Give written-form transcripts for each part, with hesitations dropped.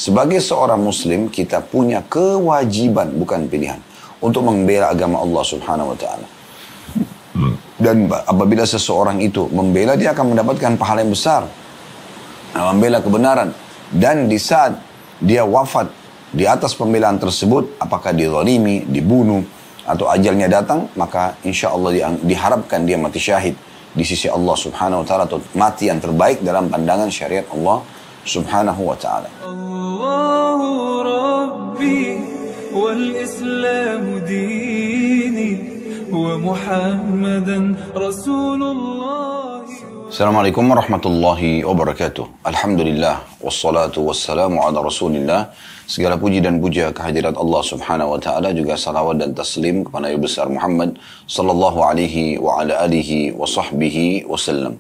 Sebagai seorang muslim, kita punya kewajiban, bukan pilihan, untuk membela agama Allah subhanahu wa ta'ala. Dan apabila seseorang itu membela, dia akan mendapatkan pahala yang besar. Membela kebenaran. Dan di saat dia wafat di atas pembelaan tersebut, apakah dizalimi, dibunuh, atau ajalnya datang, maka insya Allah diharapkan dia mati syahid di sisi Allah subhanahu wa ta'ala, atau mati yang terbaik dalam pandangan syariat Allah subhanahu wa ta'ala. Allahu Rabbi wal Islamu dini wa Muhammadan Rasulullah. Assalamualaikum warahmatullahi wabarakatuh. Alhamdulillah wassalatu wassalamu ala Rasulillah. Segala puji dan puja kehadirat Allah subhanahu wa ta'ala, juga salawat dan taslim kepada Nabi besar Muhammad sallallahu alaihi wa ala alihi wa sahbihi wasallam.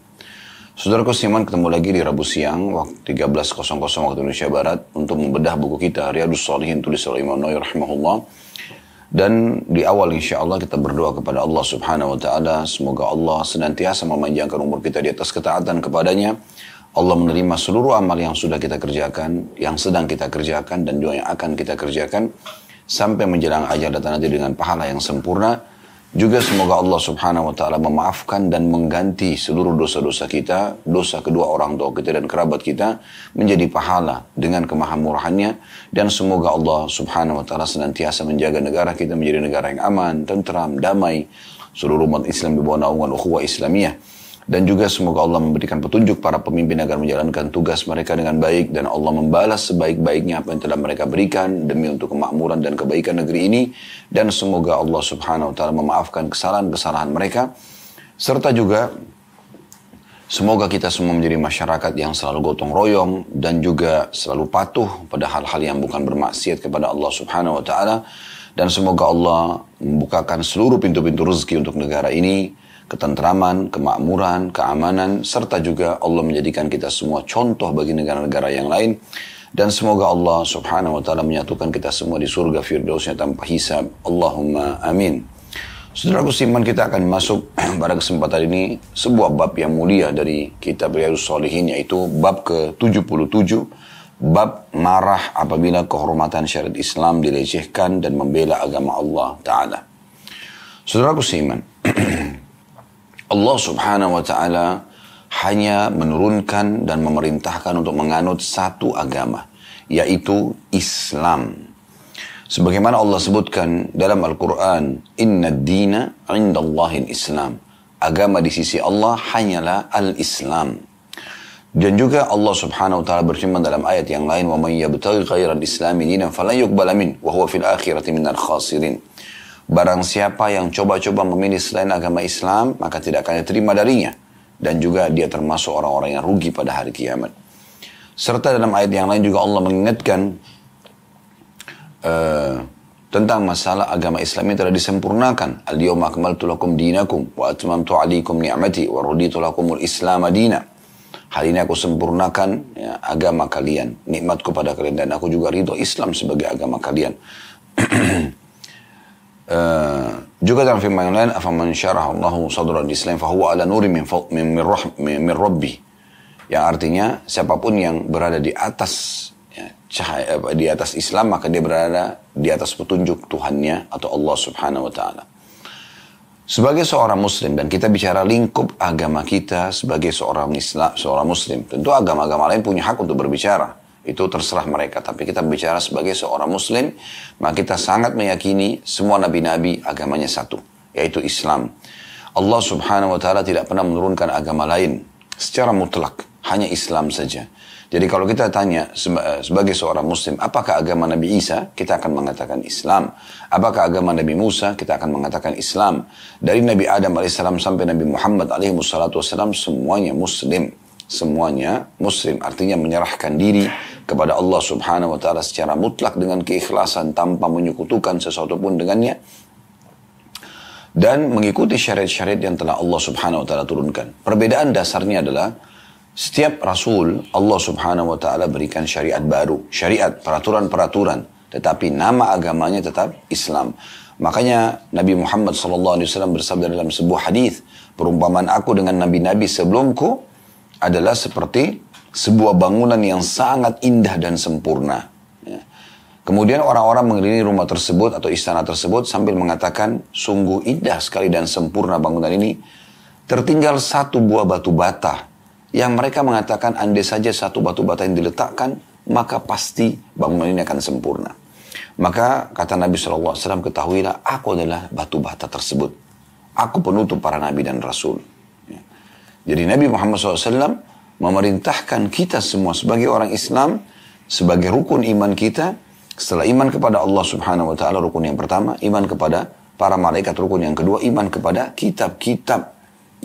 Saudaraku seiman, ketemu lagi di Rabu siang waktu 13.00 waktu Indonesia Barat untuk membedah buku kita Riyadhus Shalihin tulis oleh Imam Nawawi rahimahullah. Dan di awal insya Allah kita berdoa kepada Allah subhanahu wa ta'ala, semoga Allah senantiasa memanjangkan umur kita di atas ketaatan kepadanya. Allah menerima seluruh amal yang sudah kita kerjakan, yang sedang kita kerjakan, dan juga yang akan kita kerjakan sampai menjelang ajal datang nanti dengan pahala yang sempurna. Juga semoga Allah subhanahu wa ta'ala memaafkan dan mengganti seluruh dosa-dosa kita, dosa kedua orang tua kita dan kerabat kita, menjadi pahala dengan kemahamurahannya. Dan semoga Allah subhanahu wa ta'ala senantiasa menjaga negara kita menjadi negara yang aman, tentram, damai, seluruh umat Islam di bawah naungan ukhuwah Islamiyah. Dan juga semoga Allah memberikan petunjuk para pemimpin agar menjalankan tugas mereka dengan baik, dan Allah membalas sebaik-baiknya apa yang telah mereka berikan demi untuk kemakmuran dan kebaikan negeri ini. Dan semoga Allah subhanahu wa ta'ala memaafkan kesalahan-kesalahan mereka, serta juga semoga kita semua menjadi masyarakat yang selalu gotong royong dan juga selalu patuh pada hal-hal yang bukan bermaksiat kepada Allah subhanahu wa ta'ala. Dan semoga Allah membukakan seluruh pintu-pintu rezeki untuk negara ini, ketentraman, kemakmuran, keamanan, serta juga Allah menjadikan kita semua contoh bagi negara-negara yang lain. Dan semoga Allah subhanahu wa ta'ala menyatukan kita semua di surga firdausnya tanpa hisab. Allahumma amin. Saudaraku seiman, kita akan masuk pada kesempatan ini sebuah bab yang mulia dari kitab Riyadhus Shalihin, yaitu bab ke-77, bab marah apabila kehormatan syariat Islam dilecehkan dan membela agama Allah Ta'ala. Saudaraku seiman, Allah subhanahu wa ta'ala hanya menurunkan dan memerintahkan untuk menganut satu agama, yaitu Islam. Sebagaimana Allah sebutkan dalam Al-Quran, Inna ad-dina indallahi al-Islam. Agama di sisi Allah hanyalah al-Islam. Dan juga Allah subhanahu wa ta'ala berfirman dalam ayat yang lain, وَمَنْ يَبْتَغِ غَيْرَ الْإِسْلَامِ دِينًا فَلَنْ يُقْبَلَ مِنْهُ وَهُوَ فِي الْآخِرَةِ مِنَ الْخَاسِرِينَ. Barang siapa yang coba-coba memilih selain agama Islam, maka tidak akan diterima darinya. Dan juga dia termasuk orang-orang yang rugi pada hari kiamat. Serta dalam ayat yang lain juga Allah mengingatkan tentang masalah agama Islam yang telah disempurnakan. Al-yawma akmaltu lakum dinakum wa atmamtu alaikum ni'mati wa raditu lakumul Islam dina. Hari ini aku sempurnakan agama kalian, nikmatku pada kalian, dan aku juga ridho Islam sebagai agama kalian. Juga dalam firman yang lain, afaman syarah Allahu sadral Islam fahuwa ala nuri min rabbi, yang artinya siapapun yang berada di atas cahaya, di atas Islam, maka dia berada di atas petunjuk Tuhannya atau Allah subhanahu wa ta'ala. Sebagai seorang muslim, dan kita bicara lingkup agama kita sebagai seorang muslim, tentu agama-agama lain punya hak untuk berbicara. Itu terserah mereka. Tapi kita bicara sebagai seorang muslim, maka kita sangat meyakini semua nabi-nabi agamanya satu, yaitu Islam. Allah subhanahu wa ta'ala tidak pernah menurunkan agama lain secara mutlak, hanya Islam saja. Jadi kalau kita tanya sebagai seorang muslim, apakah agama Nabi Isa? Kita akan mengatakan Islam. Apakah agama Nabi Musa? Kita akan mengatakan Islam. Dari Nabi Adam alaihissalam sampai Nabi Muhammad alaihissalam, semuanya muslim. Semuanya muslim, artinya menyerahkan diri kepada Allah subhanahu wa ta'ala secara mutlak dengan keikhlasan tanpa menyekutukan sesuatu pun dengannya, dan mengikuti syariat-syariat yang telah Allah subhanahu wa ta'ala turunkan. Perbedaan dasarnya adalah setiap rasul Allah subhanahu wa ta'ala berikan syariat baru, syariat, peraturan-peraturan, tetapi nama agamanya tetap Islam. Makanya Nabi Muhammad SAW bersabda dalam sebuah hadis, perumpamaan aku dengan nabi-nabi sebelumku adalah seperti sebuah bangunan yang sangat indah dan sempurna. Kemudian orang-orang mengelilingi rumah tersebut atau istana tersebut sambil mengatakan, sungguh indah sekali dan sempurna bangunan ini. Tertinggal satu buah batu bata yang mereka mengatakan andai saja satu batu bata yang diletakkan, maka pasti bangunan ini akan sempurna. Maka kata Nabi SAW, ketahuilah aku adalah batu bata tersebut. Aku penutup para nabi dan rasul. Ya. Jadi Nabi Muhammad SAW memerintahkan kita semua sebagai orang Islam, sebagai rukun iman kita. Setelah iman kepada Allah Subhanahu wa Ta'ala, rukun yang pertama, iman kepada para malaikat, rukun yang kedua, iman kepada kitab-kitab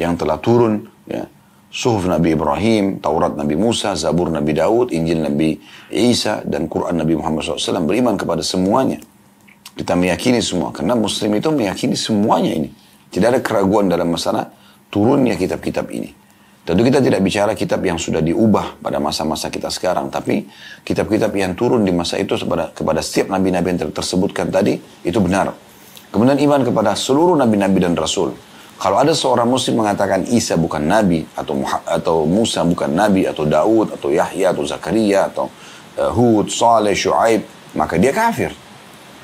yang telah turun, ya. Suhuf Nabi Ibrahim, Taurat Nabi Musa, Zabur Nabi Daud, Injil Nabi Isa, dan Quran Nabi Muhammad SAW. Beriman kepada semuanya. Kita meyakini semua, karena Muslim itu meyakini semuanya ini. Tidak ada keraguan dalam masalah turunnya kitab-kitab ini. Tentu kita tidak bicara kitab yang sudah diubah pada masa-masa kita sekarang, tapi kitab-kitab yang turun di masa itu kepada setiap nabi-nabi yang tersebutkan tadi, itu benar. Kemudian iman kepada seluruh nabi-nabi dan rasul. Kalau ada seorang muslim mengatakan Isa bukan nabi, atau Musa bukan nabi, atau Daud, atau Yahya, atau Zakaria, atau Hud, Saleh, Syuaib, maka dia kafir.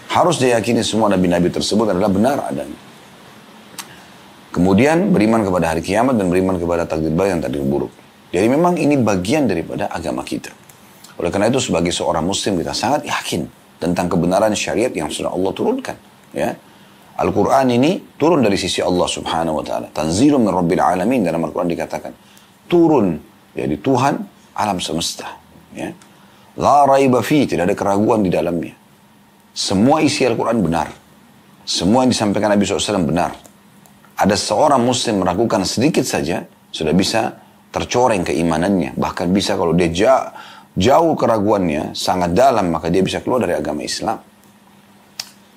Harus dia yakini semua nabi-nabi tersebut adalah benar adanya. Kemudian beriman kepada hari kiamat dan beriman kepada takdir baik dan takdir buruk. Jadi memang ini bagian daripada agama kita. Oleh karena itu sebagai seorang muslim kita sangat yakin tentang kebenaran syariat yang sudah Allah turunkan. Ya. Al-Quran ini turun dari sisi Allah Subhanahu wa Ta'ala. Tanzilun min Rabbil Alamin, dalam Al-Quran dikatakan. Turun dari Tuhan alam semesta. Ya. La raiba fi, tidak ada keraguan di dalamnya. Semua isi Al-Quran benar. Semua yang disampaikan Nabi SAW benar. Ada seorang muslim meragukan sedikit saja, sudah bisa tercoreng keimanannya. Bahkan bisa kalau dia jauh keraguannya, sangat dalam, maka dia bisa keluar dari agama Islam.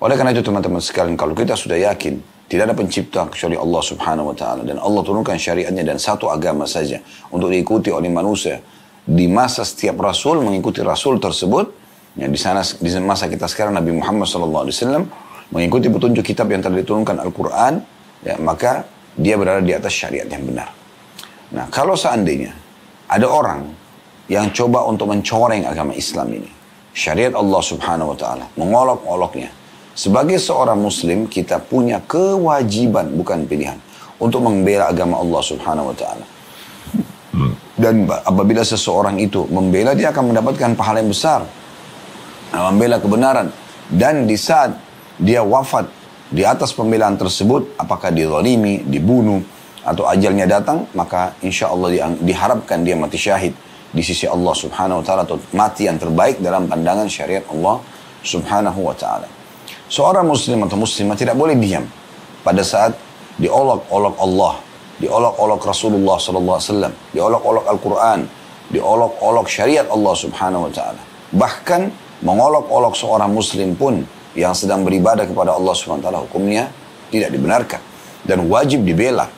Oleh karena itu teman-teman sekalian, kalau kita sudah yakin, tidak ada pencipta kecuali Allah Subhanahu wa Ta'ala. Dan Allah turunkan syariatnya dan satu agama saja untuk diikuti oleh manusia. Di masa setiap rasul mengikuti rasul tersebut, ya, di masa kita sekarang Nabi Muhammad SAW mengikuti petunjuk kitab yang telah diturunkan Al-Quran, ya, maka dia berada di atas syariat yang benar. Nah, kalau seandainya ada orang yang coba untuk mencoreng agama Islam ini, syariat Allah Subhanahu wa Ta'ala, mengolok-oloknya, sebagai seorang muslim kita punya kewajiban, bukan pilihan, untuk membela agama Allah Subhanahu wa Ta'ala. Dan apabila seseorang itu membela, dia akan mendapatkan pahala yang besar, membela kebenaran. Dan di saat dia wafat di atas pembelaan tersebut, apakah dizalimi, dibunuh, atau ajalnya datang, maka insya Allah diharapkan dia mati syahid di sisi Allah Subhanahu wa Ta'ala, atau mati yang terbaik dalam pandangan syariat Allah Subhanahu wa Ta'ala. Seorang muslim atau muslimah tidak boleh diam pada saat diolok-olok Allah, diolok-olok Rasulullah SAW, diolok-olok Al-Quran, diolok-olok syariat Allah Subhanahu wa Ta'ala. Bahkan mengolok-olok seorang muslim pun yang sedang beribadah kepada Allah SWT, hukumnya tidak dibenarkan dan wajib dibela.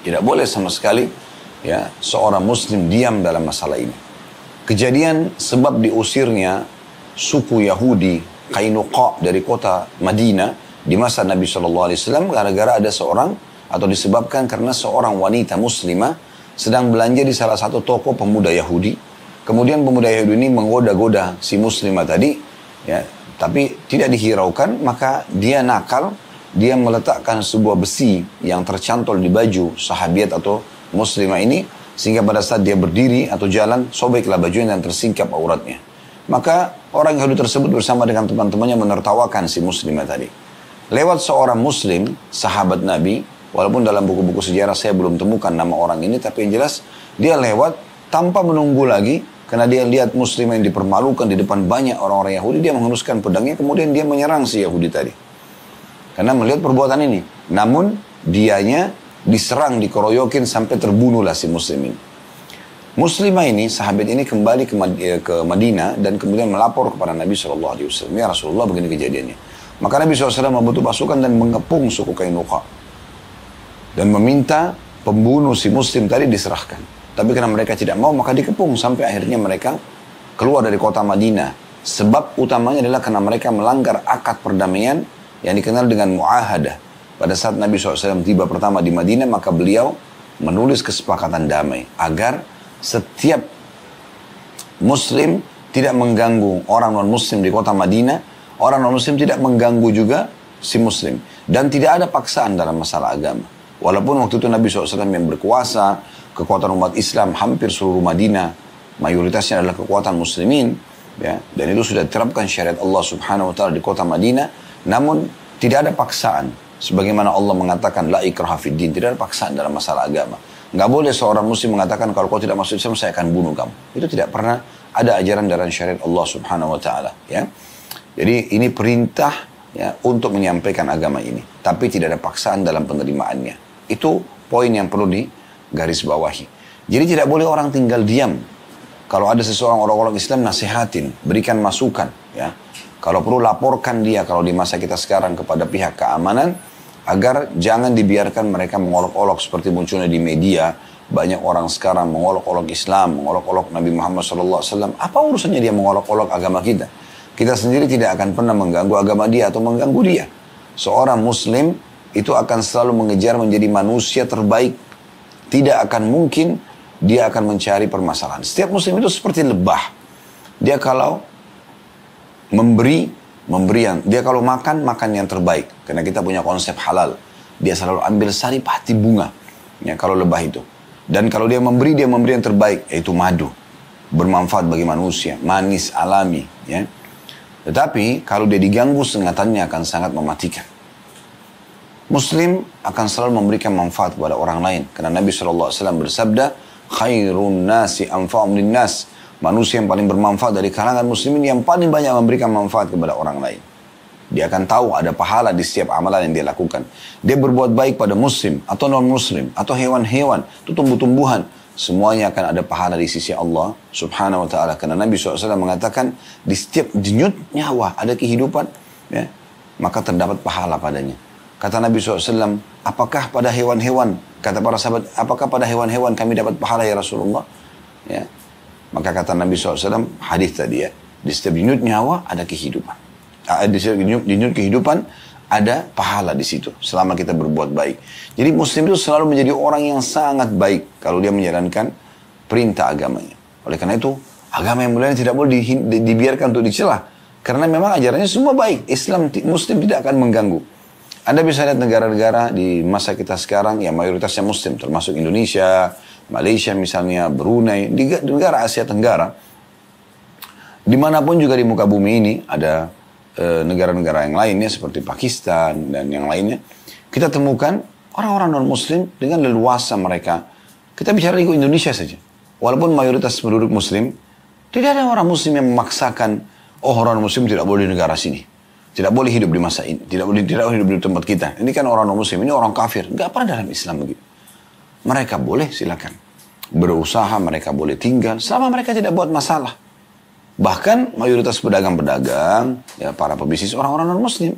Tidak boleh sama sekali, ya, seorang muslim diam dalam masalah ini. Kejadian sebab diusirnya suku Yahudi Qainuqa dari kota Madinah di masa Nabi SAW gara-gara ada seorang, atau disebabkan karena seorang wanita muslimah sedang belanja di salah satu toko pemuda Yahudi. Kemudian pemuda Yahudi ini menggoda-goda si muslimah tadi, ya, tapi tidak dihiraukan, maka dia nakal, dia meletakkan sebuah besi yang tercantol di baju sahabiat atau muslimah ini, sehingga pada saat dia berdiri atau jalan, sobeklah bajunya dan tersingkap auratnya. Maka orang Yahudi tersebut bersama dengan teman-temannya menertawakan si muslimah tadi. Lewat seorang muslim, sahabat Nabi, walaupun dalam buku-buku sejarah saya belum temukan nama orang ini, tapi yang jelas dia lewat tanpa menunggu lagi. Karena dia lihat muslim yang dipermalukan di depan banyak orang-orang Yahudi, dia menghunuskan pedangnya, kemudian dia menyerang si Yahudi tadi. Karena melihat perbuatan ini. Namun, dianya diserang, dikeroyokin, sampai terbunuhlah si muslim ini. Muslimah ini, sahabat ini kembali ke Madinah, dan kemudian melapor kepada Nabi SAW. Ya Rasulullah, begini kejadiannya. Maka Nabi SAW membentuk pasukan dan mengepung suku Qainuqa. Dan meminta pembunuh si muslim tadi diserahkan. Tapi karena mereka tidak mau, maka dikepung sampai akhirnya mereka keluar dari kota Madinah. Sebab utamanya adalah karena mereka melanggar akad perdamaian yang dikenal dengan mu'ahadah. Pada saat Nabi SAW tiba pertama di Madinah, maka beliau menulis kesepakatan damai agar setiap muslim tidak mengganggu orang non-muslim di kota Madinah, orang non-muslim tidak mengganggu juga si muslim. Dan tidak ada paksaan dalam masalah agama. Walaupun waktu itu Nabi SAW yang berkuasa, kekuatan umat Islam hampir seluruh Madinah, mayoritasnya adalah kekuatan muslimin, ya, dan itu sudah diterapkan syariat Allah Subhanahu wa taala di kota Madinah, namun tidak ada paksaan. Sebagaimana Allah mengatakan la ikraha fid din, tidak ada paksaan dalam masalah agama. Enggak boleh seorang muslim mengatakan kalau kau tidak masuk Islam saya akan bunuh kamu. Itu tidak pernah ada ajaran dalam syariat Allah Subhanahu wa taala, ya. Jadi ini perintah, ya, untuk menyampaikan agama ini, tapi tidak ada paksaan dalam penerimaannya. Itu poin yang perlu digarisbawahi. Jadi tidak boleh orang tinggal diam. Kalau ada seseorang orang-orang Islam, nasihatin, berikan masukan, ya. Kalau perlu laporkan dia kalau di masa kita sekarang kepada pihak keamanan, agar jangan dibiarkan mereka mengolok-olok seperti munculnya di media. Banyak orang sekarang mengolok-olok Islam, mengolok-olok Nabi Muhammad SAW. Apa urusannya dia mengolok-olok agama kita? Kita sendiri tidak akan pernah mengganggu agama dia atau mengganggu dia. Seorang muslim itu akan selalu mengejar menjadi manusia terbaik. Tidak akan mungkin dia akan mencari permasalahan. Setiap muslim itu seperti lebah. Dia kalau memberian. Dia kalau makan yang terbaik. Karena kita punya konsep halal. Dia selalu ambil sari pati bunga. Ya, kalau lebah itu. Dan kalau dia memberi yang terbaik. Yaitu madu. Bermanfaat bagi manusia. Manis, alami. Ya. Tetapi kalau dia diganggu, sengatannya akan sangat mematikan. Muslim akan selalu memberikan manfaat kepada orang lain. Karena Nabi SAW bersabda, khairun nasi anfa'um linnas. Manusia yang paling bermanfaat dari kalangan muslimin yang paling banyak memberikan manfaat kepada orang lain. Dia akan tahu ada pahala di setiap amalan yang dia lakukan. Dia berbuat baik pada muslim atau non-muslim atau hewan-hewan, itu tumbuh-tumbuhan. Semuanya akan ada pahala di sisi Allah Subhanahu wa ta'ala. Karena Nabi SAW mengatakan di setiap denyut nyawa ada kehidupan, ya, maka terdapat pahala padanya. Kata Nabi SAW, apakah pada hewan-hewan, kata para sahabat, apakah pada hewan-hewan kami dapat pahala ya Rasulullah? Ya. Maka kata Nabi SAW, hadis tadi ya, di setiap denyut nyawa ada kehidupan. Di setiap denyut kehidupan ada pahala di situ, selama kita berbuat baik. Jadi muslim itu selalu menjadi orang yang sangat baik, kalau dia menjalankan perintah agamanya. Oleh karena itu, agama yang mulia tidak boleh dibiarkan untuk dicela. Karena memang ajarannya semua baik. Islam, muslim tidak akan mengganggu. Anda bisa lihat negara-negara di masa kita sekarang yang mayoritasnya muslim, termasuk Indonesia, Malaysia misalnya, Brunei, di negara Asia Tenggara. Dimanapun juga di muka bumi ini ada negara-negara yang lainnya seperti Pakistan dan yang lainnya. Kita temukan orang-orang non-muslim dengan leluasa mereka. Kita bicara di Indonesia saja. Walaupun mayoritas penduduk muslim, tidak ada orang muslim yang memaksakan, oh orang muslim tidak boleh di negara sini. Tidak boleh hidup di masa ini. Tidak boleh hidup di tempat kita. Ini kan orang non-muslim, ini orang kafir. Gak pernah dalam Islam begitu. Mereka boleh silakan berusaha, mereka boleh tinggal selama mereka tidak buat masalah. Bahkan mayoritas pedagang-pedagang, ya, para pebisnis orang-orang non-muslim.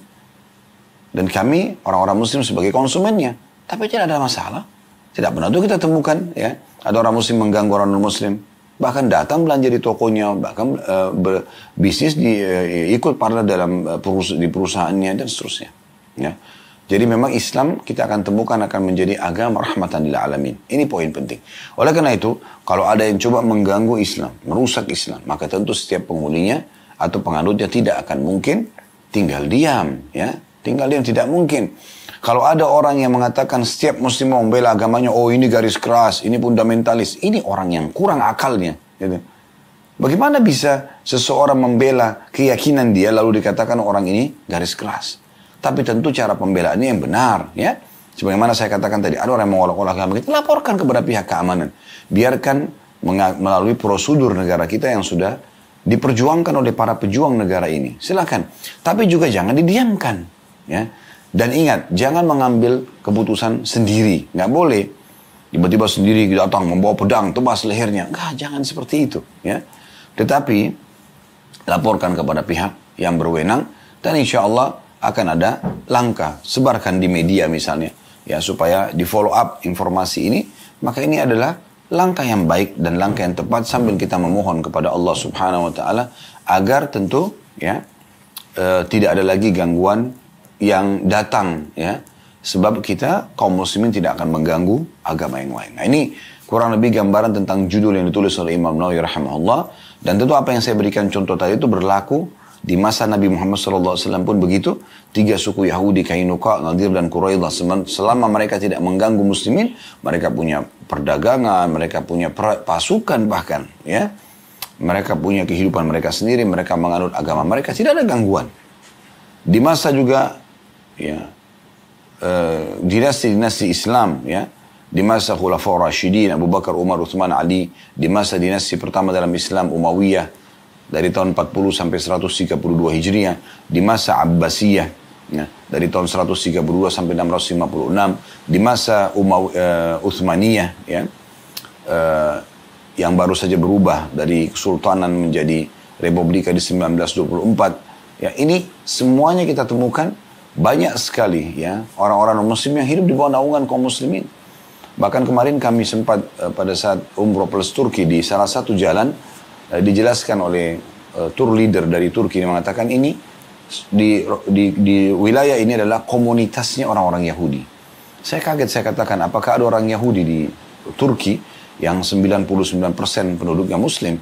Dan kami orang-orang muslim sebagai konsumennya. Tapi tidak ada masalah. Tidak pernah itu kita temukan, ya, ada orang muslim mengganggu orang non-muslim. Bahkan datang belanja di tokonya, bahkan bisnis ikut partner dalam di perusahaannya dan seterusnya. Ya. Jadi memang Islam kita akan temukan akan menjadi agama rahmatan lil alamin. Ini poin penting. Oleh karena itu, kalau ada yang coba mengganggu Islam, merusak Islam, maka tentu setiap penghuninya atau penganutnya tidak akan mungkin tinggal diam, ya. Tinggal diam tidak mungkin. Kalau ada orang yang mengatakan setiap muslim mau membela agamanya, oh ini garis keras, ini fundamentalis, ini orang yang kurang akalnya, gitu. Bagaimana bisa seseorang membela keyakinan dia lalu dikatakan orang ini garis keras? Tapi tentu cara pembelaannya yang benar, ya. Sebagaimana saya katakan tadi, ada orang yang mengolok-olok agama kita, laporkan kepada pihak keamanan. Biarkan melalui prosedur negara kita yang sudah diperjuangkan oleh para pejuang negara ini. Silakan. Tapi juga jangan didiamkan, ya. Dan ingat, jangan mengambil keputusan sendiri. Nggak boleh. Tiba-tiba sendiri datang membawa pedang, tebas lehernya. Nggak, jangan seperti itu, ya. Tetapi laporkan kepada pihak yang berwenang dan insya Allah akan ada langkah, sebarkan di media misalnya, ya, supaya di follow up informasi ini. Maka ini adalah langkah yang baik dan langkah yang tepat sambil kita memohon kepada Allah Subhanahu wa taala agar tentu, ya, tidak ada lagi gangguan yang datang, ya, sebab kita kaum muslimin tidak akan mengganggu agama yang lain. Nah, ini kurang lebih gambaran tentang judul yang ditulis oleh Imam Nawawi rahimahullah. Dan tentu apa yang saya berikan contoh tadi itu berlaku di masa Nabi Muhammad SAW pun begitu. 3 suku Yahudi, Kainuka, Nadir, dan Quraidah. Selama mereka tidak mengganggu muslimin, mereka punya perdagangan, mereka punya pasukan bahkan. Ya, mereka punya kehidupan mereka sendiri, mereka menganut agama mereka, tidak ada gangguan. Di masa juga ya, dinasti-dinasti Islam, ya, di masa Khulafaur Rasyidin, Abu Bakar, Umar, Uthman, Ali, di masa dinasti pertama dalam Islam, Umayyah, dari tahun 40 sampai 132 Hijriah, di masa Abbasiyah, ya, dari tahun 132 sampai 656, di masa Uthmaniyah, ya, yang baru saja berubah dari kesultanan menjadi republika di 1924. Ya, ini semuanya kita temukan banyak sekali ya orang-orang muslim yang hidup di bawah naungan kaum muslimin. Bahkan kemarin kami sempat pada saat umroh plus Turki di salah satu jalan dijelaskan oleh tour leader dari Turki yang mengatakan ini di wilayah ini adalah komunitasnya orang-orang Yahudi. Saya kaget, saya katakan apakah ada orang Yahudi di Turki yang 99% penduduknya muslim?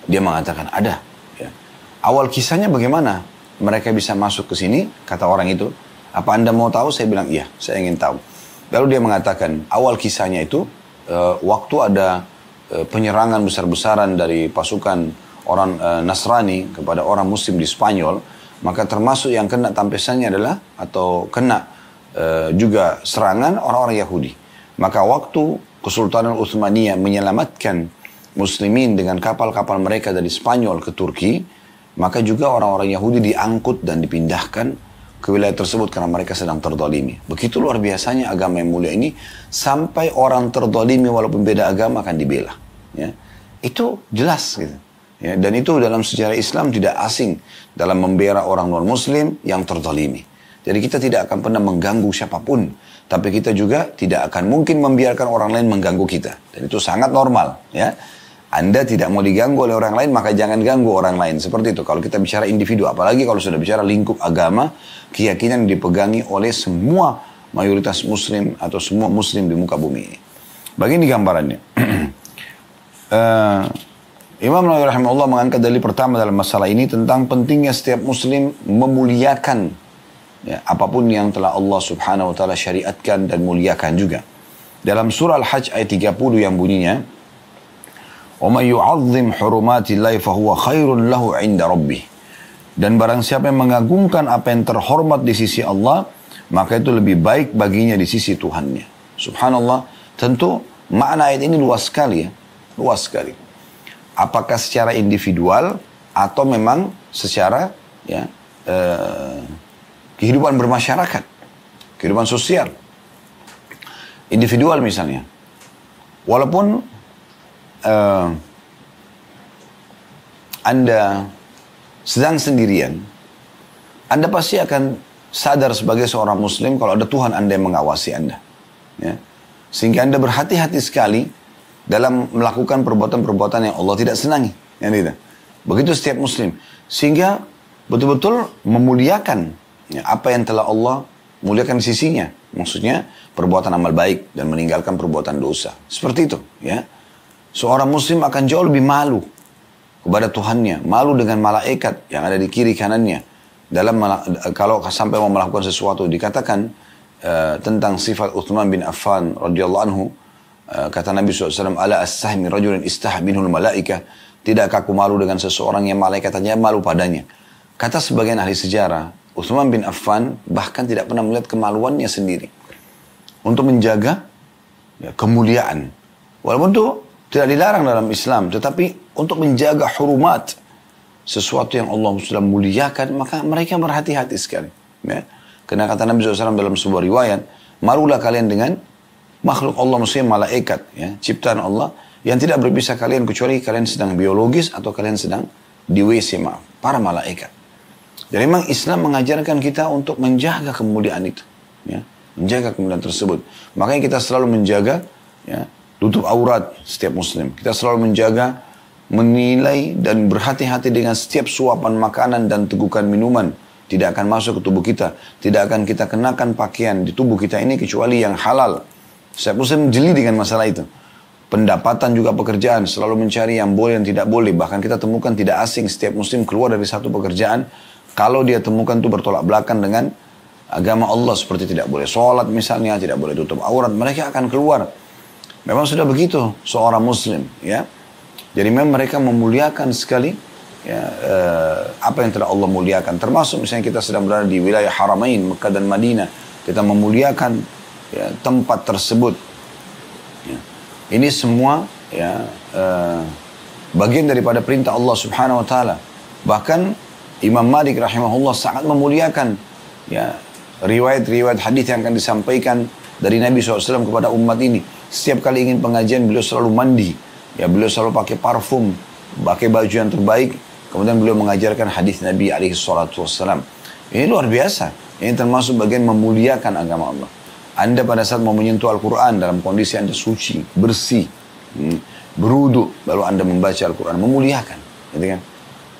Dia mengatakan ada. Ya. Awal kisahnya bagaimana mereka bisa masuk ke sini, kata orang itu. Apa Anda mau tahu? Saya bilang iya, saya ingin tahu. Lalu dia mengatakan awal kisahnya itu waktu ada penyerangan besar-besaran dari pasukan orang Nasrani kepada orang muslim di Spanyol, maka termasuk yang kena tampesannya adalah atau kena juga serangan orang-orang Yahudi. Maka waktu Kesultanan Utsmaniyah menyelamatkan muslimin dengan kapal-kapal mereka dari Spanyol ke Turki, maka juga orang-orang Yahudi diangkut dan dipindahkan ke wilayah tersebut karena mereka sedang terdolimi. Begitu luar biasanya agama yang mulia ini, sampai orang terdolimi walaupun beda agama akan dibela. Ya. Itu jelas gitu. Ya, dan itu dalam sejarah Islam tidak asing dalam membela orang non-muslim yang terdolimi. Jadi kita tidak akan pernah mengganggu siapapun, tapi kita juga tidak akan mungkin membiarkan orang lain mengganggu kita. Dan itu sangat normal. Ya. Anda tidak mau diganggu oleh orang lain, maka jangan ganggu orang lain. Seperti itu. Kalau kita bicara individu, apalagi kalau sudah bicara lingkup agama, keyakinan yang dipegangi oleh semua mayoritas muslim atau semua muslim di muka bumi ini. Begini gambarannya. Imam Nawawi rahimahullah mengangkat dalil pertama dalam masalah ini tentang pentingnya setiap muslim memuliakan ya, apapun yang telah Allah subhanahu wa ta'ala syariatkan dan muliakan juga. Dalam surah Al-Hajj ayat 30 yang bunyinya, وَمَنْ يُعَظِّمْ حُرُمَاتِ اللَّهِ فَهُوَ خَيْرٌ لَهُ عِنْدَ رَبِّهِ. Dan barang siapa yang mengagungkan apa yang terhormat di sisi Allah, maka itu lebih baik baginya di sisi Tuhannya. Subhanallah, tentu makna ayat ini luas sekali ya. Luas sekali. Apakah secara individual atau memang secara ya, kehidupan bermasyarakat, kehidupan sosial. Individual misalnya. Walaupun Anda sedang sendirian, Anda pasti akan sadar sebagai seorang muslim kalau ada Tuhan Anda yang mengawasi Anda. Ya. Sehingga Anda berhati-hati sekali dalam melakukan perbuatan-perbuatan yang Allah tidak senangi. Ya, tidak. Begitu setiap muslim. Sehingga betul-betul memuliakan ya, apa yang telah Allah muliakan di sisinya. Maksudnya perbuatan amal baik dan meninggalkan perbuatan dosa. Seperti itu. Ya. Seorang muslim akan jauh lebih malu kepada Tuhannya, malu dengan malaikat yang ada di kiri kanannya. Kalau sampai mau melakukan sesuatu, dikatakan tentang sifat Uthman bin Affan radhiyallahu anhu, kata Nabi SAW, ala as-sahmi rajulin istahminul malaika, tidakkah aku malu dengan seseorang yang malaikat hanya malu padanya. Kata sebagian ahli sejarah, Uthman bin Affan bahkan tidak pernah melihat kemaluannya sendiri untuk menjaga ya, kemuliaan. Walaupun itu tidak dilarang dalam Islam, tetapi untuk menjaga hurumat, sesuatu yang Allah sudah muliakan, maka mereka berhati-hati sekali. Ya. Karena kata Nabi SAW dalam sebuah riwayat, malulah kalian dengan makhluk Allah, maksudnya malaikat, ya, ciptaan Allah, yang tidak berpisah kalian kecuali kalian sedang biologis atau kalian sedang di WC, maaf, para malaikat. Dan memang Islam mengajarkan kita untuk menjaga kemuliaan itu, ya, menjaga kemuliaan tersebut. Makanya kita selalu menjaga, ya, tutup aurat setiap muslim. Kita selalu menjaga, menilai dan berhati-hati dengan setiap suapan makanan dan tegukan minuman. Tidak akan masuk ke tubuh kita. Tidak akan kita kenakan pakaian di tubuh kita ini kecuali yang halal. Setiap muslim jeli dengan masalah itu. pendapatan juga pekerjaan, selalu mencari yang boleh dan tidak boleh. Bahkan kita temukan tidak asing setiap muslim keluar dari satu pekerjaan, kalau dia temukan itu bertolak belakang dengan agama Allah, seperti tidak boleh sholat misalnya, tidak boleh tutup aurat, mereka akan keluar. Memang sudah begitu seorang muslim, ya. Jadi memang mereka memuliakan sekali ya, apa yang telah Allah muliakan. Termasuk misalnya kita sedang berada di wilayah Haramain, Mekah dan Madinah, kita memuliakan ya, tempat tersebut. Ya. Ini semua ya, bagian daripada perintah Allah Subhanahu Wa Taala. Bahkan Imam Malik rahimahullah sangat memuliakan ya, riwayat-riwayat hadis yang akan disampaikan dari Nabi SAW kepada umat ini. Setiap kali ingin pengajian beliau selalu mandi, ya beliau selalu pakai parfum, pakai baju yang terbaik. Kemudian beliau mengajarkan hadis Nabi SAW. Ini luar biasa. Ini termasuk bagian memuliakan agama Allah. Anda pada saat mau menyentuh Al-Quran dalam kondisi Anda suci, bersih, berudu, balu Anda membaca Al-Quran, memuliakan. Gitu kan?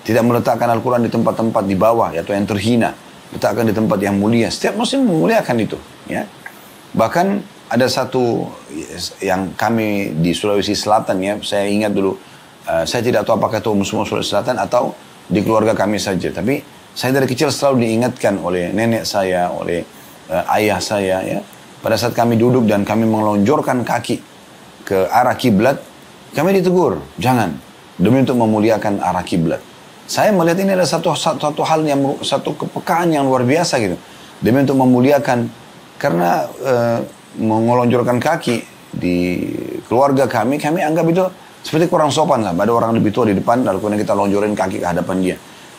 Tidak meletakkan Al-Quran di tempat-tempat di bawah atau yang terhina. Letakkan di tempat yang mulia. Setiap muslim memuliakan itu. Ya. Bahkan ada satu yang kami di Sulawesi Selatan, ya, saya ingat dulu, saya tidak tahu apakah itu semua Sulawesi Selatan atau di keluarga kami saja. Tapi saya dari kecil selalu diingatkan oleh nenek saya, oleh ayah saya, ya. Pada saat kami duduk dan kami melonjorkan kaki ke arah kiblat, kami ditegur, jangan, demi untuk memuliakan arah kiblat. Saya melihat ini adalah satu hal yang, satu kepekaan yang luar biasa gitu. Demi untuk memuliakan, karena mengelonjorkan kaki di keluarga kami anggap itu seperti kurang sopan lah. Ada orang lebih tua di depan, lalu kemudian kita lonjorin kaki ke hadapan dia.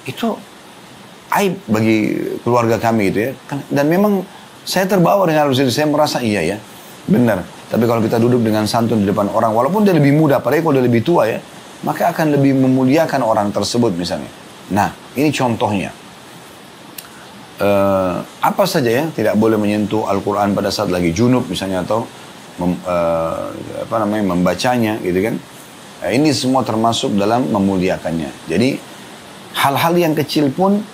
Itu aib bagi keluarga kami gitu ya. Dan memang saya terbawa dengan hal itu, saya merasa iya ya, benar. Tapi kalau kita duduk dengan santun di depan orang, walaupun dia lebih muda, apalagi kalau dia lebih tua ya, maka akan lebih memuliakan orang tersebut misalnya. Nah, ini contohnya. Apa saja ya, tidak boleh menyentuh Al-Quran pada saat lagi junub misalnya, atau membacanya gitu kan. Ini semua termasuk dalam memuliakannya. Jadi, hal-hal yang kecil pun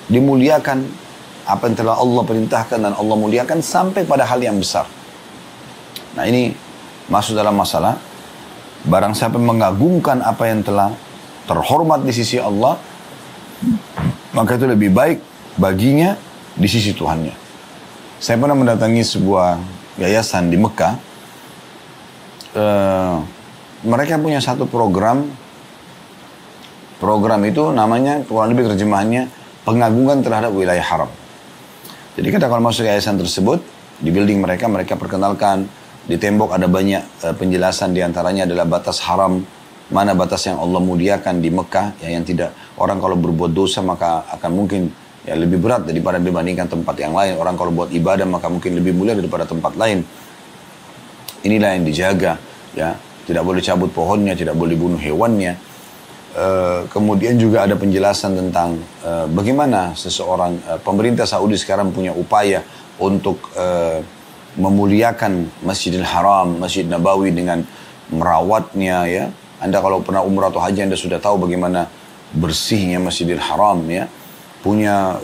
dimuliakan, apa yang telah Allah perintahkan dan Allah muliakan, sampai pada hal yang besar. Nah, ini masuk dalam masalah barang siapa mengagungkan apa yang telah terhormat di sisi Allah, maka itu lebih baik baginya di sisi Tuhannya. Saya pernah mendatangi sebuah yayasan di Mekah. Mereka punya satu program itu namanya, kurang lebih terjemahannya, pengagungan terhadap wilayah haram. Jadi kita kalau masuk yayasan tersebut, di building mereka perkenalkan, di tembok ada banyak penjelasan, diantaranya adalah batas haram, mana batas yang Allah muliakan di Mekah, ya, yang tidak, orang kalau berbuat dosa maka akan mungkin ya lebih berat daripada dibandingkan tempat yang lain. Orang kalau buat ibadah maka mungkin lebih mulia daripada tempat lain. Inilah yang dijaga, ya, tidak boleh cabut pohonnya, tidak boleh bunuh hewannya. Kemudian juga ada penjelasan tentang bagaimana seseorang, pemerintah Saudi sekarang punya upaya untuk memuliakan Masjidil Haram, Masjid Nabawi dengan merawatnya, ya. Anda kalau pernah umrah atau haji, Anda sudah tahu bagaimana bersihnya Masjidil Haram, ya. Punya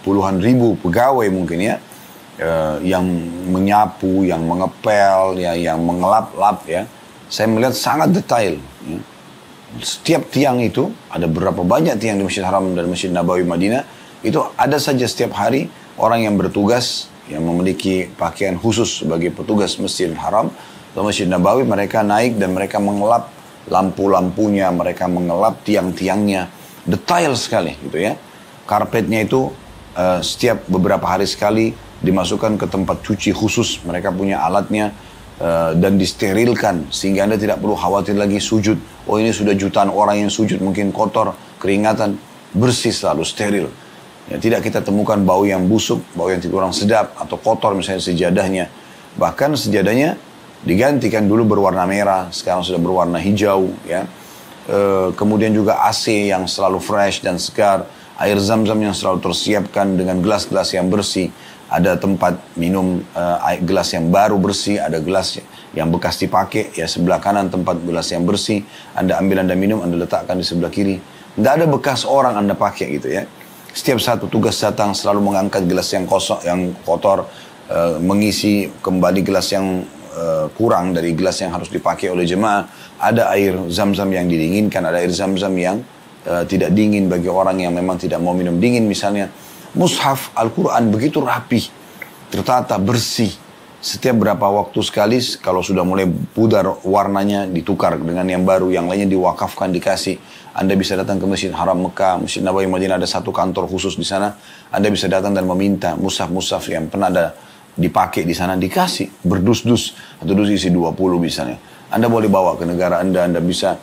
puluhan ribu pegawai mungkin, ya, yang menyapu, yang mengepel, ya, yang mengelap-lap, ya. Saya melihat sangat detail, ya. Setiap tiang itu, ada berapa banyak tiang di Masjid Haram dan Masjid Nabawi Madinah, itu ada saja setiap hari orang yang bertugas, yang memiliki pakaian khusus sebagai petugas Masjidil Haram atau Masjid Nabawi. Mereka naik dan mereka mengelap lampu-lampunya, mereka mengelap tiang-tiangnya, detail sekali gitu ya. Karpetnya itu setiap beberapa hari sekali dimasukkan ke tempat cuci khusus, mereka punya alatnya, dan disterilkan sehingga Anda tidak perlu khawatir lagi sujud. Oh, ini sudah jutaan orang yang sujud, mungkin kotor, keringatan, bersih selalu, steril. Ya, tidak kita temukan bau yang busuk, bau yang tidak kurang sedap, atau kotor misalnya sejadahnya. Bahkan sejadahnya digantikan, dulu berwarna merah, sekarang sudah berwarna hijau. Ya. Kemudian juga AC yang selalu fresh dan segar, air zam-zam yang selalu tersiapkan dengan gelas-gelas yang bersih. Ada tempat minum gelas yang baru bersih, ada gelas yang bekas dipakai, ya sebelah kanan tempat gelas yang bersih. Anda ambil, Anda minum, Anda letakkan di sebelah kiri. Tidak ada bekas orang Anda pakai gitu ya. Setiap satu tugas datang selalu mengangkat gelas yang kosong, yang kotor, mengisi kembali gelas yang kurang dari gelas yang harus dipakai oleh jemaah, ada air zam-zam yang didinginkan, ada air zam-zam yang tidak dingin bagi orang yang memang tidak mau minum dingin misalnya. Mushaf Al-Quran begitu rapih, tertata, bersih. Setiap berapa waktu sekali, kalau sudah mulai pudar warnanya, ditukar dengan yang baru, yang lainnya diwakafkan, dikasih. Anda bisa datang ke Masjid Haram Mekah, Masjid Nabawi Madinah, ada satu kantor khusus di sana. Anda bisa datang dan meminta mushaf-mushaf yang pernah ada dipakai di sana, dikasih, berdus-dus, atau dus isi 20 misalnya. Anda boleh bawa ke negara Anda bisa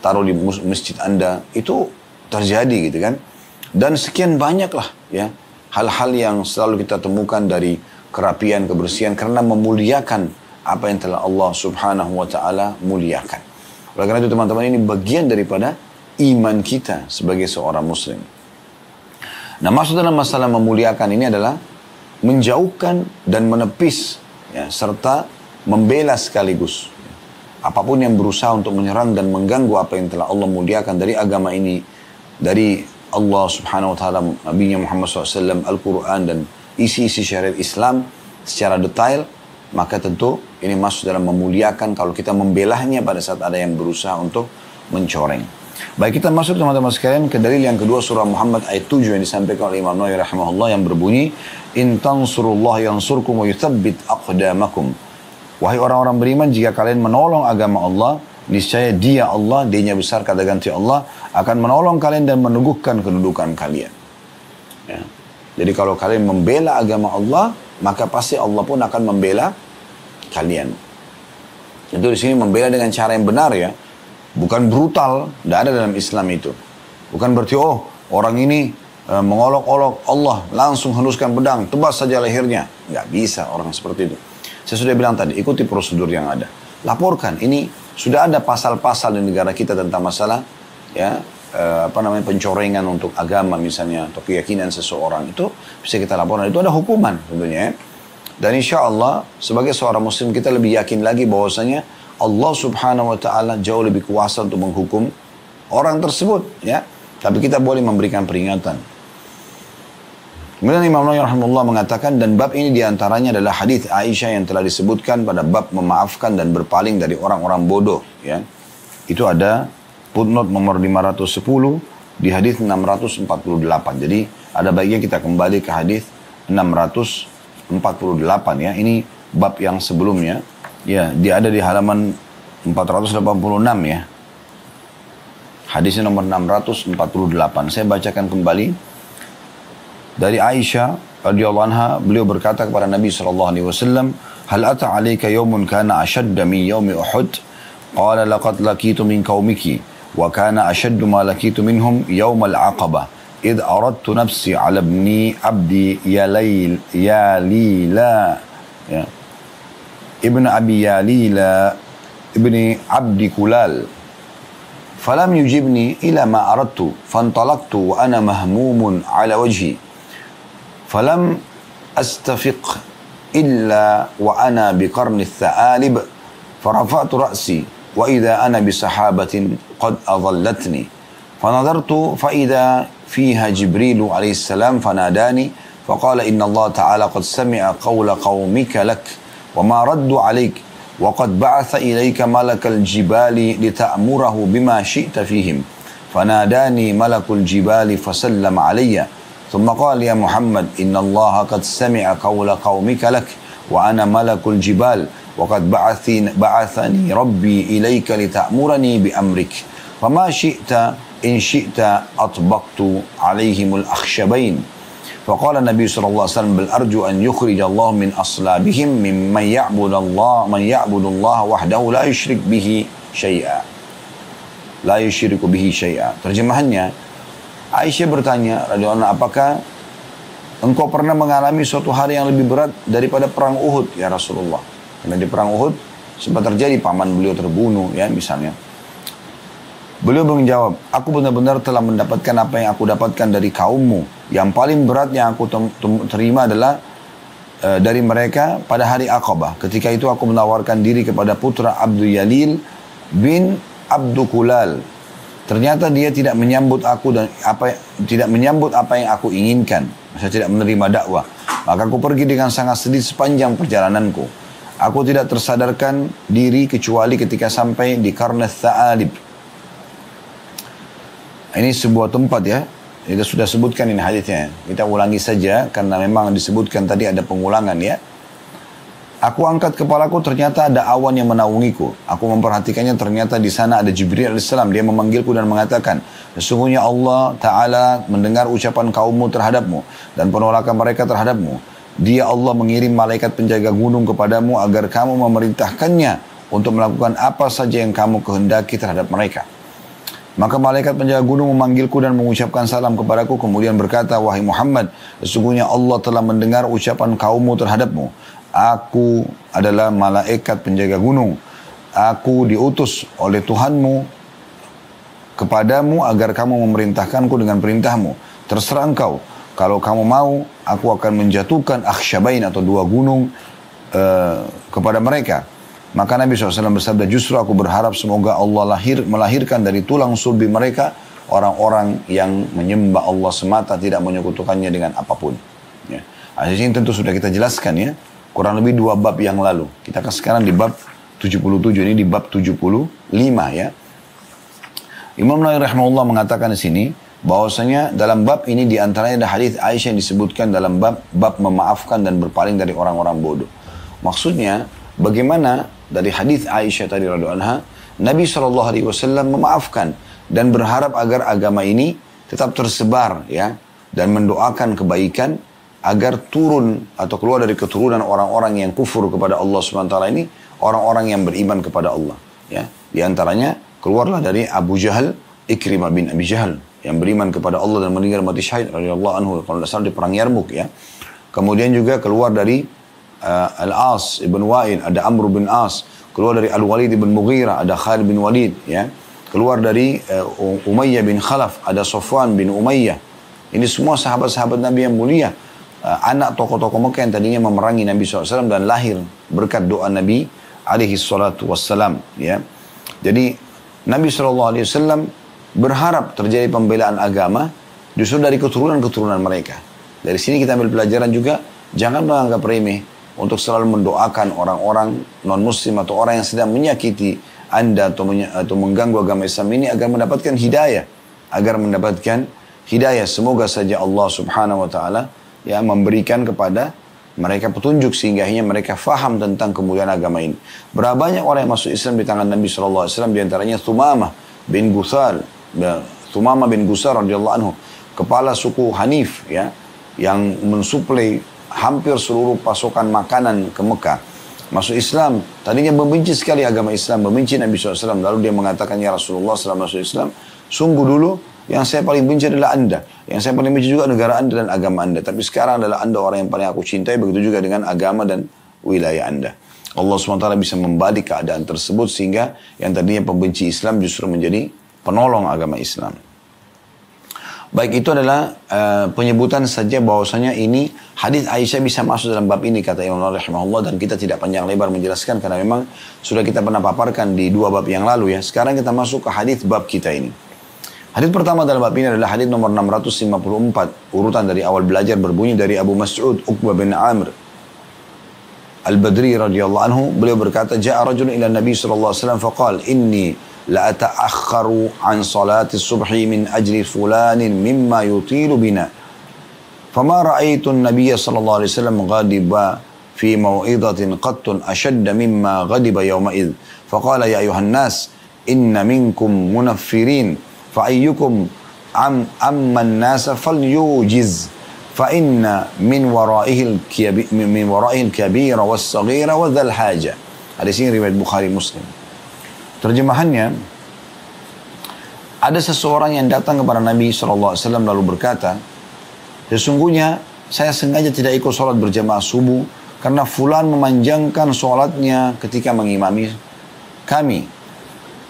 taruh di masjid Anda, itu terjadi gitu kan. Dan sekian banyak lah ya, hal-hal yang selalu kita temukan dari kerapian, kebersihan, karena memuliakan apa yang telah Allah subhanahu wa ta'ala muliakan. Oleh karena itu teman-teman, ini bagian daripada iman kita sebagai seorang muslim. Nah, maksud dalam masalah memuliakan ini adalah menjauhkan dan menepis ya, serta membela sekaligus apapun yang berusaha untuk menyerang dan mengganggu apa yang telah Allah muliakan dari agama ini, dari Allah subhanahu wa ta'ala, Nabi Muhammad SAW, Al-Quran dan isi-isi syariat Islam secara detail, maka tentu ini masuk dalam memuliakan kalau kita membelahnya pada saat ada yang berusaha untuk mencoreng. Baik, kita masuk teman-teman sekalian ke dalil yang kedua, surah Muhammad ayat 7 yang disampaikan oleh Imam Nawawi rahimahullah, yang berbunyi, In tansurullah yansurkum wa yuthabbit aqdamakum. Wahai orang-orang beriman, jika kalian menolong agama Allah, niscaya dia Allah, dia-nya besar kata ganti Allah, akan menolong kalian dan meneguhkan kedudukan kalian. Ya. Jadi kalau kalian membela agama Allah, maka pasti Allah pun akan membela kalian. Itu di sini membela dengan cara yang benar ya. Bukan brutal, tidak ada dalam Islam itu. Bukan berarti, oh orang ini mengolok-olok Allah, langsung henuskan pedang, tebas saja lehernya. Nggak bisa orang seperti itu. Saya sudah bilang tadi, ikuti prosedur yang ada. Laporkan, ini sudah ada pasal-pasal di negara kita tentang masalah ya, pencorengan untuk agama misalnya, atau keyakinan seseorang, itu bisa kita laporkan. Itu ada hukuman tentunya ya. Dan insya Allah sebagai seorang muslim kita lebih yakin lagi bahwasanya Allah subhanahu wa ta'ala jauh lebih kuasa untuk menghukum orang tersebut ya. Tapi kita boleh memberikan peringatan. Kemudian Imam Nawawi rahimahullah mengatakan, dan bab ini diantaranya adalah hadis Aisyah yang telah disebutkan pada bab memaafkan dan berpaling dari orang-orang bodoh ya. Itu ada footnote nomor 510 di hadis 648. Jadi ada baiknya kita kembali ke hadis 648 ya. Ini bab yang sebelumnya. Ya, dia ada di halaman 486 ya. Hadisnya nomor 648. Saya bacakan kembali. Dari Aisyah radhiyallahu anha, beliau berkata kepada Nabi SAW, Hal ata alayka yawmun kana ashadda min yawmi Uhud? Qala laqad lakitu min qawmiki. Wa kana ashaddu ma lakitu minhum yawm al-aqabah. Idh aradtu nafsi ala ibni abdi Yalila. Ya. Ibn Abi Yalila Ibni Abdi Kulal. Falam yujibni ila ma aradtu. Fantalaqtu wa ana mahmumun ala wajhi. Falam astafiq illa wa ana biqarni tha'alib. Farafa'tu ra'si. Wa idha ana bisahabatin qad adhallatni. Fanadartu fa idha fiha Jibrilu alaihi salam fanadani. Faqala inna Allah ta'ala qad sami'a qawla qawmika lak. وما ردوا عليك وقد بعث إليك ملك الجبال لتأمره بما شئت فيهم فناداني ملك الجبال فسلم علي ثم قال يا محمد إن الله قد سمع قول قومك لك وأنا ملك الجبال وقد بعثني ربي إليك لتأمرني بأمرك فما شئت إن شئت أطبقت عليهم الأخشبين فقال النبي صلى الله عليه وسلم بل أرجو أن يخرج الله من أصلابهم ممن يعبد الله وحده لا يشرك به شيئا. Terjemahannya, Aisyah bertanya, radhiyallahu anha, apakah engkau pernah mengalami suatu hari yang lebih berat daripada perang Uhud ya Rasulullah? Karena di perang Uhud sempat terjadi paman beliau terbunuh ya misalnya. Beliau menjawab, aku benar-benar telah mendapatkan apa yang aku dapatkan dari kaummu. Yang paling berat yang aku terima adalah dari mereka pada hari Aqabah. Ketika itu aku menawarkan diri kepada putra Abdul Yalil bin Abdul Kulal. Ternyata dia tidak menyambut aku dan tidak menyambut apa yang aku inginkan. Saya tidak menerima dakwah. Maka aku pergi dengan sangat sedih sepanjang perjalananku. Aku tidak tersadarkan diri kecuali ketika sampai di Qarn Tha'alib. Ini sebuah tempat ya. Kita sudah sebutkan ini hadisnya. Kita ulangi saja karena memang disebutkan tadi ada pengulangan ya. Aku angkat kepalaku, ternyata ada awan yang menaungiku. Aku memperhatikannya, ternyata di sana ada Jibril alaihissalam. Dia memanggilku dan mengatakan, sesungguhnya Allah Ta'ala mendengar ucapan kaummu terhadapmu dan penolakan mereka terhadapmu. Dia Allah mengirim malaikat penjaga gunung kepadamu agar kamu memerintahkannya untuk melakukan apa saja yang kamu kehendaki terhadap mereka. Maka malaikat penjaga gunung memanggilku dan mengucapkan salam kepadaku, kemudian berkata, wahai Muhammad, sesungguhnya Allah telah mendengar ucapan kaummu terhadapmu. Aku adalah malaikat penjaga gunung. Aku diutus oleh Tuhanmu kepadamu agar kamu memerintahkanku dengan perintahmu. Terserah engkau. Kalau kamu mau, aku akan menjatuhkan akhsyabain atau dua gunung kepada mereka. Maka Nabi SAW bersabda, justru aku berharap semoga Allah melahirkan dari tulang sulbi mereka orang-orang yang menyembah Allah semata, tidak menyekutukannya dengan apapun. Ya. Hadis ini tentu sudah kita jelaskan ya. Kurang lebih 2 bab yang lalu. Kita sekarang di bab 77, ini di bab 75 ya. Imam Nawawi rahimahullah mengatakan di sini bahwasanya dalam bab ini diantaranya ada hadis Aisyah yang disebutkan dalam bab memaafkan dan berpaling dari orang-orang bodoh. Maksudnya bagaimana dari hadis Aisyah tadi radhiyallahu anha, Nabi SAW memaafkan dan berharap agar agama ini tetap tersebar ya, dan mendoakan kebaikan agar turun atau keluar dari keturunan orang-orang yang kufur kepada Allah SWT ini, orang-orang yang beriman kepada Allah. Ya. Di antaranya keluarlah dari Abu Jahal, Ikrimah bin Abi Jahal, yang beriman kepada Allah dan meninggal mati syahid radhiyallahu anhu, kalau tidak salah di perang Yarmuk ya. Kemudian juga keluar dari Al-As ibn Wa'il, ada Amr bin As. Keluar dari Al-Walid ibn Mughirah, ada Khalid bin Walid ya. Keluar dari Umayyah bin Khalaf, ada Safwan bin Umayyah. Ini semua sahabat-sahabat Nabi yang mulia. Anak tokoh-tokoh Mekah yang tadinya memerangi Nabi SAW dan lahir berkat doa Nabi alaihi salatu wassalam ya. Jadi Nabi SAW berharap terjadi pembelaan agama justru dari keturunan-keturunan mereka. Dari sini kita ambil pelajaran juga, jangan menganggap remeh untuk selalu mendoakan orang-orang non-muslim atau orang yang sedang menyakiti Anda atau mengganggu agama Islam ini agar mendapatkan hidayah. Semoga saja Allah Subhanahu wa Ta'ala ya memberikan kepada mereka petunjuk sehingga akhirnya mereka faham tentang kemuliaan agama ini. Berapa banyak orang yang masuk Islam di tangan Nabi SAW, di antaranya Thumamah bin Gusar radhiyallahu anhu, kepala suku Hanif ya, yang mensuplai hampir seluruh pasokan makanan ke Mekah. Masuk Islam, tadinya membenci sekali agama Islam, membenci Nabi SAW. Lalu dia mengatakan, ya Rasulullah setelah masuk Islam, sungguh dulu yang saya paling benci adalah Anda. Yang saya paling benci juga negara Anda dan agama Anda. Tapi sekarang adalah Anda orang yang paling aku cintai. Begitu juga dengan agama dan wilayah Anda. Allah SWT bisa membalik keadaan tersebut sehingga yang tadinya pembenci Islam justru menjadi penolong agama Islam. Baik, itu adalah penyebutan saja bahwasanya ini hadis Aisyah bisa masuk dalam bab ini kata Imam Nawawi rahimahullah, dan kita tidak panjang lebar menjelaskan karena memang sudah kita pernah paparkan di 2 bab yang lalu ya. Sekarang kita masuk ke hadis bab kita ini. Hadis pertama dalam bab ini adalah hadis nomor 654. Urutan dari awal belajar berbunyi dari Abu Mas'ud Uqbah bin Amr Al-Badri radhiyallahu anhu. Beliau berkata, ja'a rajulun ila Nabi sallallahu alaihi wasallam faqala inni la ata'akhkharu an salati subhi min ajli fulanin mimma yutilu bina. Fama ra'aytu an-nabiy sallallahu alaihi wasallam ghadiba fi maw'idatin qattun ashadda mimma ghadiba yawma idh. Faqala ya ayuhan nas inna minkum munaffirin فأيكم أما الناس فليوجز فإن من ورائه الكبير والصغير وذا الحاجة. Hadis ini riwayat Bukhari Muslim. Terjemahannya, ada seseorang yang datang kepada Nabi SAW lalu berkata, sesungguhnya saya sengaja tidak ikut sholat berjamaah subuh karena fulan memanjangkan sholatnya ketika mengimami kami.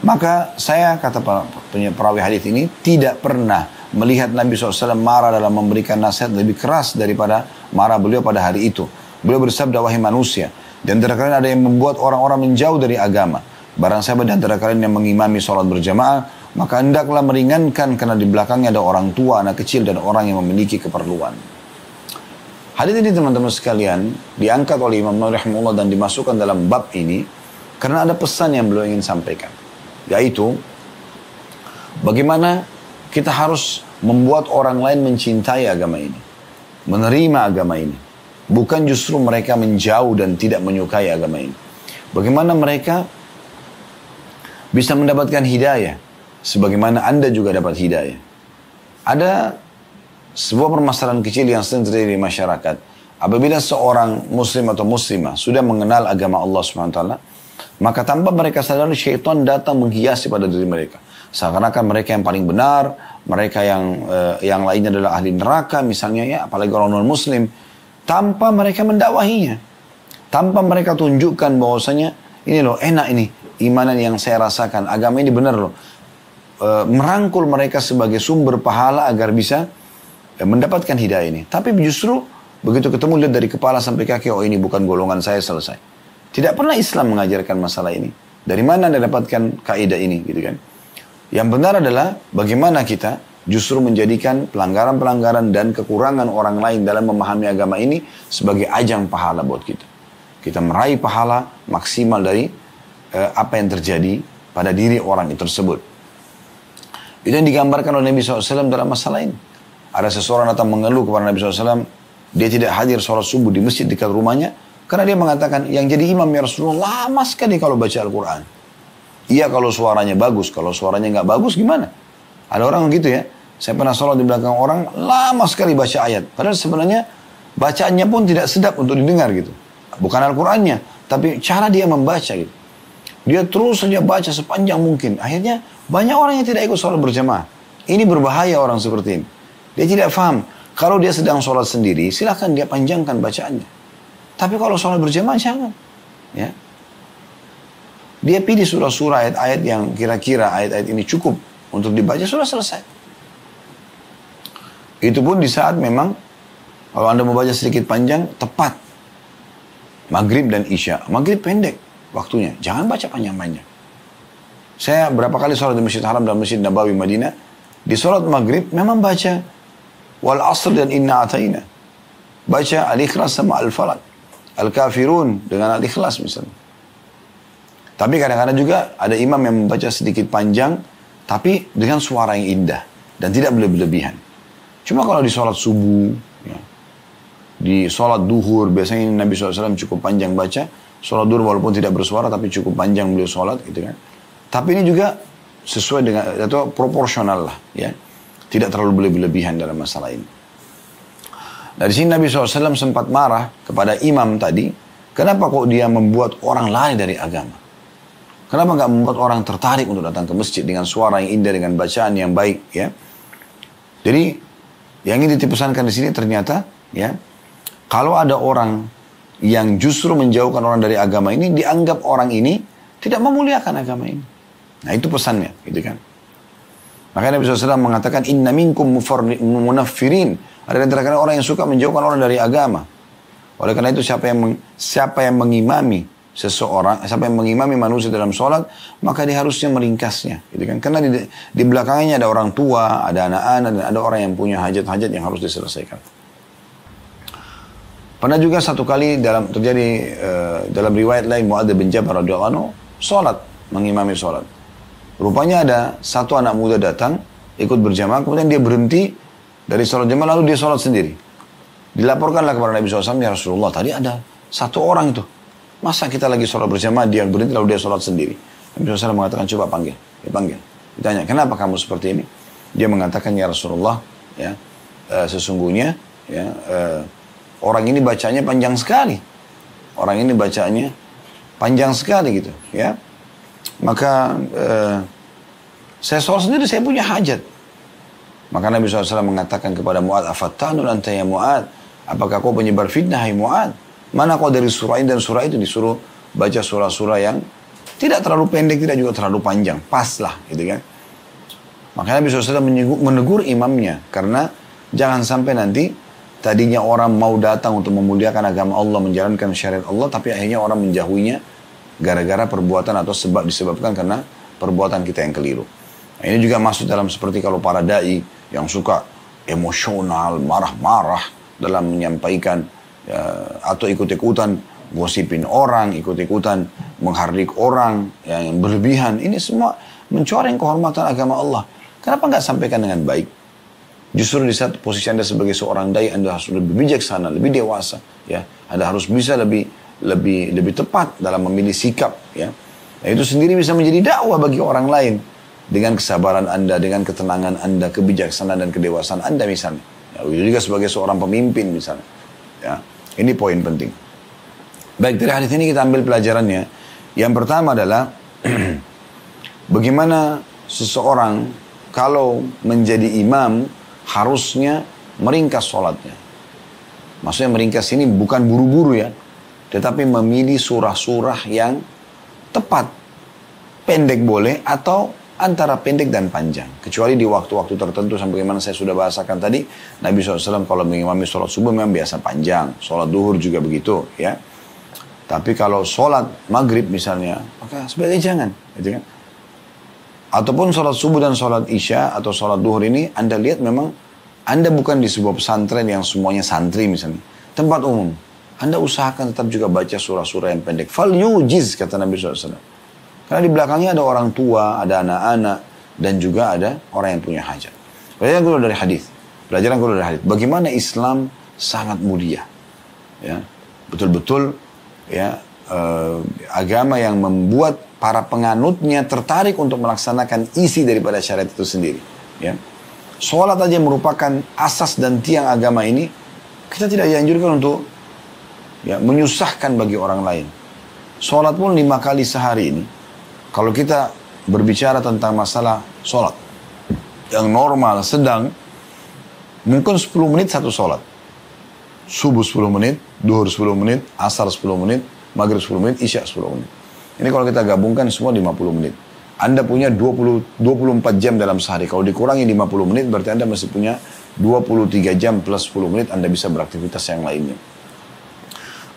Maka saya, kata perawi hadis ini, tidak pernah melihat Nabi SAW marah dalam memberikan nasihat lebih keras daripada marah beliau pada hari itu. Beliau bersabda, wahai manusia, di antara kalian ada yang membuat orang-orang menjauh dari agama. Barang siapa di antara kalian yang mengimami sholat berjamaah, maka hendaklah meringankan karena di belakangnya ada orang tua, anak kecil, dan orang yang memiliki keperluan. Hadis ini teman-teman sekalian diangkat oleh Imam Nawawi rahimahullah dan dimasukkan dalam bab ini karena ada pesan yang beliau ingin sampaikan. Yaitu bagaimana kita harus membuat orang lain mencintai agama ini. Menerima agama ini. Bukan justru mereka menjauh dan tidak menyukai agama ini. Bagaimana mereka bisa mendapatkan hidayah. Sebagaimana Anda juga dapat hidayah. Ada sebuah permasalahan kecil yang sering terjadi di masyarakat. Apabila seorang muslim atau muslimah sudah mengenal agama Allah SWT, maka tanpa mereka sadar syaitan datang menghiasi pada diri mereka. Seakan-akan mereka yang paling benar, mereka yang lainnya adalah ahli neraka misalnya ya, apalagi orang non-muslim. Tanpa mereka mendakwahinya. Tanpa mereka tunjukkan bahwasanya ini loh enak ini, imanan yang saya rasakan, agama ini benar loh. Merangkul mereka sebagai sumber pahala agar bisa mendapatkan hidayah ini. Tapi justru begitu ketemu lihat dari kepala sampai kaki, oh ini bukan golongan saya, selesai. Tidak pernah Islam mengajarkan masalah ini. Dari mana Anda dapatkan kaidah ini gitu kan? Yang benar adalah bagaimana kita justru menjadikan pelanggaran-pelanggaran dan kekurangan orang lain dalam memahami agama ini sebagai ajang pahala buat kita. Kita meraih pahala maksimal dari apa yang terjadi pada diri orang itu tersebut. Itu yang digambarkan oleh Nabi SAW dalam masalah ini. Ada seseorang datang mengeluh kepada Nabi SAW. Dia tidak hadir sholat subuh di masjid dekat rumahnya. Karena dia mengatakan, yang jadi imam ya Rasulullah lama sekali kalau baca Al-Quran. Iya kalau suaranya bagus. Kalau suaranya nggak bagus gimana? Ada orang gitu ya. Saya pernah sholat di belakang orang, lama sekali baca ayat. Padahal sebenarnya bacaannya pun tidak sedap untuk didengar gitu. Bukan Al-Qurannya, tapi cara dia membaca gitu. Dia terus saja baca sepanjang mungkin. Akhirnya banyak orang yang tidak ikut sholat berjamaah. Ini berbahaya orang seperti ini. Dia tidak paham. Kalau dia sedang sholat sendiri, silahkan dia panjangkan bacaannya. Tapi kalau sholat berjamaah, jangan. Ya. Dia pilih surah-surah ayat-ayat yang kira-kira ayat-ayat ini cukup untuk dibaca, sudah selesai. Itu pun di saat memang, kalau Anda mau baca sedikit panjang, tepat. Maghrib dan Isya. Maghrib pendek waktunya. Jangan baca panjang-panjang. Saya berapa kali sholat di Masjid Haram dan Masjid Nabawi Madinah. Di sholat maghrib memang baca wal asr dan inna ataina. Baca al-ikhlas sama al-falaq. Al-kafirun dengan al-ikhlas misalnya. Tapi kadang-kadang juga ada imam yang membaca sedikit panjang. Tapi dengan suara yang indah. Dan tidak berlebihan. Cuma kalau di sholat subuh. Ya, di sholat duhur. Biasanya Nabi SAW cukup panjang baca. Sholat duhur walaupun tidak bersuara tapi cukup panjang beliau sholat gitu kan. Tapi ini juga sesuai dengan atau proporsional lah ya. Tidak terlalu berlebihan dalam masalah ini. Dari sini Nabi SAW sempat marah kepada imam tadi. Kenapa kok dia membuat orang lari dari agama? Kenapa nggak membuat orang tertarik untuk datang ke masjid dengan suara yang indah, dengan bacaan yang baik ya. Jadi yang ingin ditipesankan di sini ternyata ya. Kalau ada orang yang justru menjauhkan orang dari agama ini, dianggap orang ini tidak memuliakan agama ini. Nah itu pesannya, gitu kan. Makanya Nabi SAW mengatakan, inna minkum munaffirin. Ada di antara kalian orang yang suka menjauhkan orang dari agama. Oleh karena itu siapa yang mengimami seseorang, siapa yang mengimami manusia dalam sholat, maka dia harusnya meringkasnya, gitu kan. Karena di belakangnya ada orang tua, ada anak-anak, dan ada orang yang punya hajat-hajat yang harus diselesaikan. Pernah juga satu kali terjadi dalam riwayat lain Mu'adz bin Jabal radhiyallahu anhu sholat, mengimami sholat. Rupanya ada satu anak muda datang ikut berjamaah, kemudian dia berhenti dari sholat jamaah lalu dia sholat sendiri. Dilaporkanlah kepada Nabi SAW, ya Rasulullah tadi ada satu orang itu. Masa kita lagi sholat berjamaah dia berhenti lalu dia sholat sendiri. Nabi SAW mengatakan coba panggil, dipanggil. Ditanya kenapa kamu seperti ini? Dia mengatakan ya Rasulullah ya sesungguhnya ya orang ini bacanya panjang sekali. Orang ini bacanya panjang sekali gitu, ya. Maka saya sholat sendiri, saya punya hajat. Maka Nabi SAW mengatakan kepada Mu'adz, afattanun anta ya Mu'adz? Apakah kau penyebar fitnah, hai Mu'adz? Mana kau dari surah ini dan surah itu disuruh baca surah-surah yang tidak terlalu pendek, tidak juga terlalu panjang. Pas lah, gitu kan. Maka Nabi SAW menegur imamnya. Karena jangan sampai nanti tadinya orang mau datang untuk memuliakan agama Allah, menjalankan syariat Allah, tapi akhirnya orang menjauhinya gara-gara perbuatan atau disebabkan karena perbuatan kita yang keliru. Nah, ini juga masuk dalam seperti kalau para da'i yang suka emosional, marah-marah, dalam menyampaikan atau ikut-ikutan gosipin orang, ikut-ikutan menghardik orang yang berlebihan. Ini semua mencoreng kehormatan agama Allah. Kenapa nggak sampaikan dengan baik? Justru di saat posisi Anda sebagai seorang dai, Anda harus lebih bijaksana, lebih dewasa. Ya, Anda harus bisa lebih tepat dalam memilih sikap. Ya, nah, itu sendiri bisa menjadi dakwah bagi orang lain dengan kesabaran Anda, dengan ketenangan Anda, kebijaksanaan dan kedewasaan Anda misalnya. Ya, juga sebagai seorang pemimpin misalnya. Ya, ini poin penting. Baik, dari hadis ini kita ambil pelajarannya. Yang pertama adalah bagaimana seseorang kalau menjadi imam harusnya meringkas sholatnya. Maksudnya meringkas ini bukan buru-buru ya, tetapi memilih surah-surah yang tepat. Pendek boleh atau antara pendek dan panjang. Kecuali di waktu-waktu tertentu, sebagaimana saya sudah bahasakan tadi, Nabi SAW kalau mengimami sholat subuh memang biasa panjang. Sholat duhur juga begitu ya. Tapi kalau sholat maghrib misalnya, maka sebaiknya jangan. Gitu kan? Ataupun sholat subuh dan sholat isya atau sholat duhur ini, Anda lihat memang Anda bukan di sebuah pesantren yang semuanya santri misalnya. Tempat umum. Anda usahakan tetap juga baca surah-surah yang pendek. Fal yujiz, kata Nabi SAW. Karena di belakangnya ada orang tua, ada anak-anak, dan juga ada orang yang punya hajat. Pelajaran kedua dari hadis. Bagaimana Islam sangat mulia. Ya, betul-betul ya, agama yang membuat para penganutnya tertarik untuk melaksanakan isi daripada syariat itu sendiri. Ya. Sholat aja merupakan asas dan tiang agama ini. Kita tidak dianjurkan untuk ya, menyusahkan bagi orang lain. Sholat pun 5 kali sehari ini. Kalau kita berbicara tentang masalah sholat yang normal, sedang, mungkin 10 menit satu sholat. Subuh 10 menit, duhur 10 menit, asar 10 menit, maghrib 10 menit, isya 10 menit. Ini kalau kita gabungkan semua 50 menit. Anda punya 24 jam dalam sehari. Kalau dikurangi 50 menit berarti Anda masih punya 23 jam plus 10 menit Anda bisa beraktivitas yang lainnya.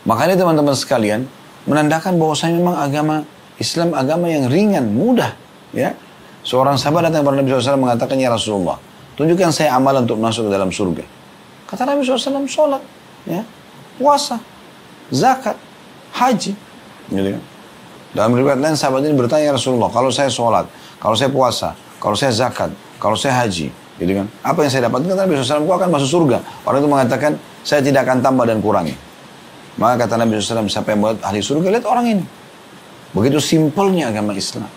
Makanya teman-teman sekalian, menandakan bahwasanya memang agama Islam agama yang ringan, mudah. Ya. Seorang sahabat datang kepada Nabi SAW mengatakan, ya Rasulullah, tunjukkan saya amalan untuk masuk ke dalam surga. Kata Nabi SAW, sholat, ya, puasa, zakat, haji. Gitu kan. Dalam riwayat lain sahabat ini bertanya, Rasulullah, kalau saya sholat, kalau saya puasa, kalau saya zakat, kalau saya haji, gitu kan, apa yang saya dapatkan? Kata Nabi SAW, aku akan masuk surga. Orang itu mengatakan, saya tidak akan tambah dan kurangi. Maka kata Nabi SAW, siapa yang buat ahli surga, lihat orang ini. Begitu simpelnya agama Islam.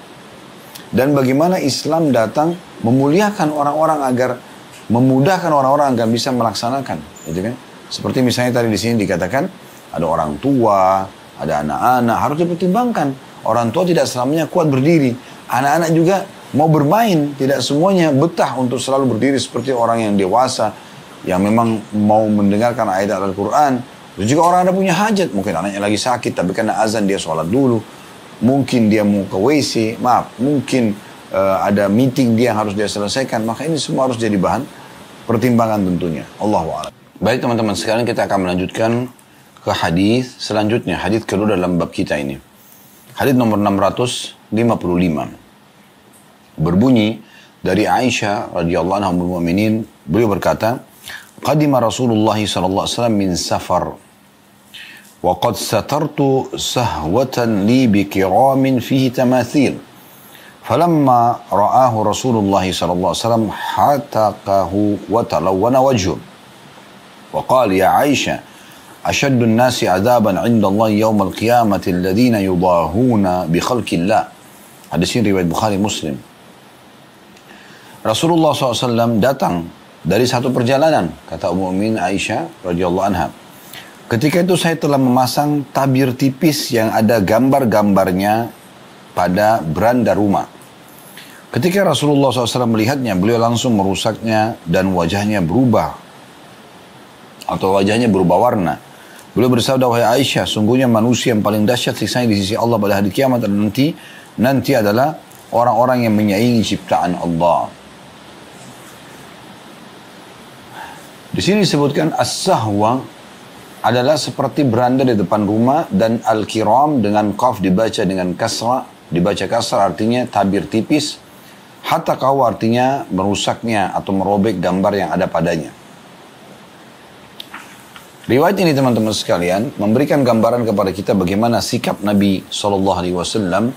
Dan bagaimana Islam datang memuliakan orang-orang agar memudahkan orang-orang agar bisa melaksanakan, gitu kan? Seperti misalnya tadi di sini dikatakan, ada orang tua, ada anak-anak, harus dipertimbangkan. Orang tua tidak selamanya kuat berdiri. Anak-anak juga mau bermain, tidak semuanya betah untuk selalu berdiri seperti orang yang dewasa, yang memang mau mendengarkan ayat Al-Quran. Terus juga orang ada punya hajat, mungkin anaknya lagi sakit, tapi karena azan dia sholat dulu. Mungkin dia mau ke WC, mungkin ada meeting dia yang harus dia selesaikan. Maka ini semua harus jadi bahan pertimbangan tentunya. Allahu a'lam. Baik teman-teman, sekarang kita akan melanjutkan ke hadis selanjutnya, hadis kedua dalam bab kita ini. Hadis nomor 655 berbunyi dari Aisyah radhiyallahu anha ummul mukminin, beliau berkata, "Qadima Rasulullah sallallahu alaihi wasallam min safar wa qad satartu sahwatan li bi kiramin fihi tamathil. Falamma ra'ahu Rasulullah sallallahu alaihi wasallam hataqahu wa talawwana wajhuhu. Wa qala ya Aisyah, أشد الناس عذابا عند الله يوم القيامة الذين يضاهون بخلق الله." Hadis ini riwayat Bukhari Muslim. Rasulullah SAW datang dari satu perjalanan, kata Ummul Mukminin Aisyah radhiyallahu anha. Ketika itu saya telah memasang tabir tipis yang ada gambar-gambarnya pada beranda rumah. Ketika Rasulullah SAW melihatnya, beliau langsung merusaknya dan wajahnya berubah warna. Beliau bersabda, wahai Aisyah, sungguhnya manusia yang paling dahsyat siksanya di sisi Allah pada hari kiamat dan nanti adalah orang-orang yang menyaingi ciptaan Allah. Di sini disebutkan as-sahwa adalah seperti beranda di depan rumah, dan al-kiram dengan qaf dibaca dengan kasra, dibaca kasra artinya tabir tipis, hataqahu artinya merusaknya atau merobek gambar yang ada padanya. Riwayat ini teman-teman sekalian memberikan gambaran kepada kita bagaimana sikap Nabi SAW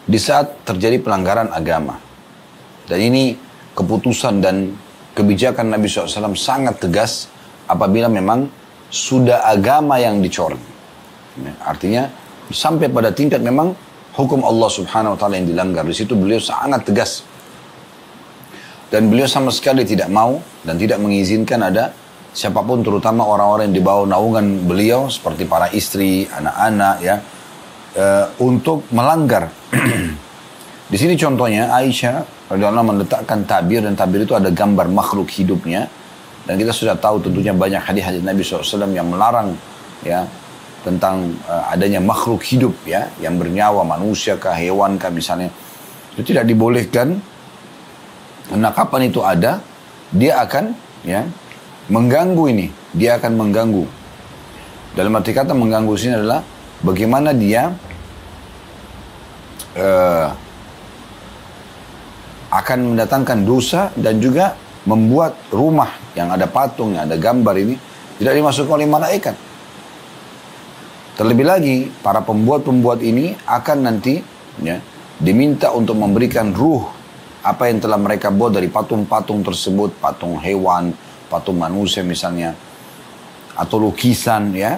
di saat terjadi pelanggaran agama. Dan ini keputusan dan kebijakan Nabi SAW sangat tegas apabila memang sudah agama yang dicoreng. Artinya sampai pada tingkat memang hukum Allah Subhanahu Wa Taala yang dilanggar. Di situ beliau sangat tegas. Dan beliau sama sekali tidak mau dan tidak mengizinkan ada siapapun, terutama orang-orang yang di bawah naungan beliau seperti para istri, anak-anak ya, untuk melanggar. Di sini contohnya Aisyah radhiyallahu anha meletakkan tabir, dan tabir itu ada gambar makhluk hidupnya, dan kita sudah tahu tentunya banyak hadis-hadis Nabi SAW yang melarang ya tentang adanya makhluk hidup ya yang bernyawa, manusia kah, hewan kah misalnya, itu tidak dibolehkan. Nah, kapan itu ada, dia akan ya mengganggu ini, dia akan mengganggu. Dalam arti kata mengganggu sini adalah bagaimana dia akan mendatangkan dosa dan juga membuat rumah yang ada patung, yang ada gambar ini tidak dimasukkan oleh malaikat. Terlebih lagi para pembuat-pembuat ini akan nanti ya diminta untuk memberikan ruh apa yang telah mereka buat dari patung-patung tersebut, patung hewan, patung manusia misalnya, atau lukisan ya.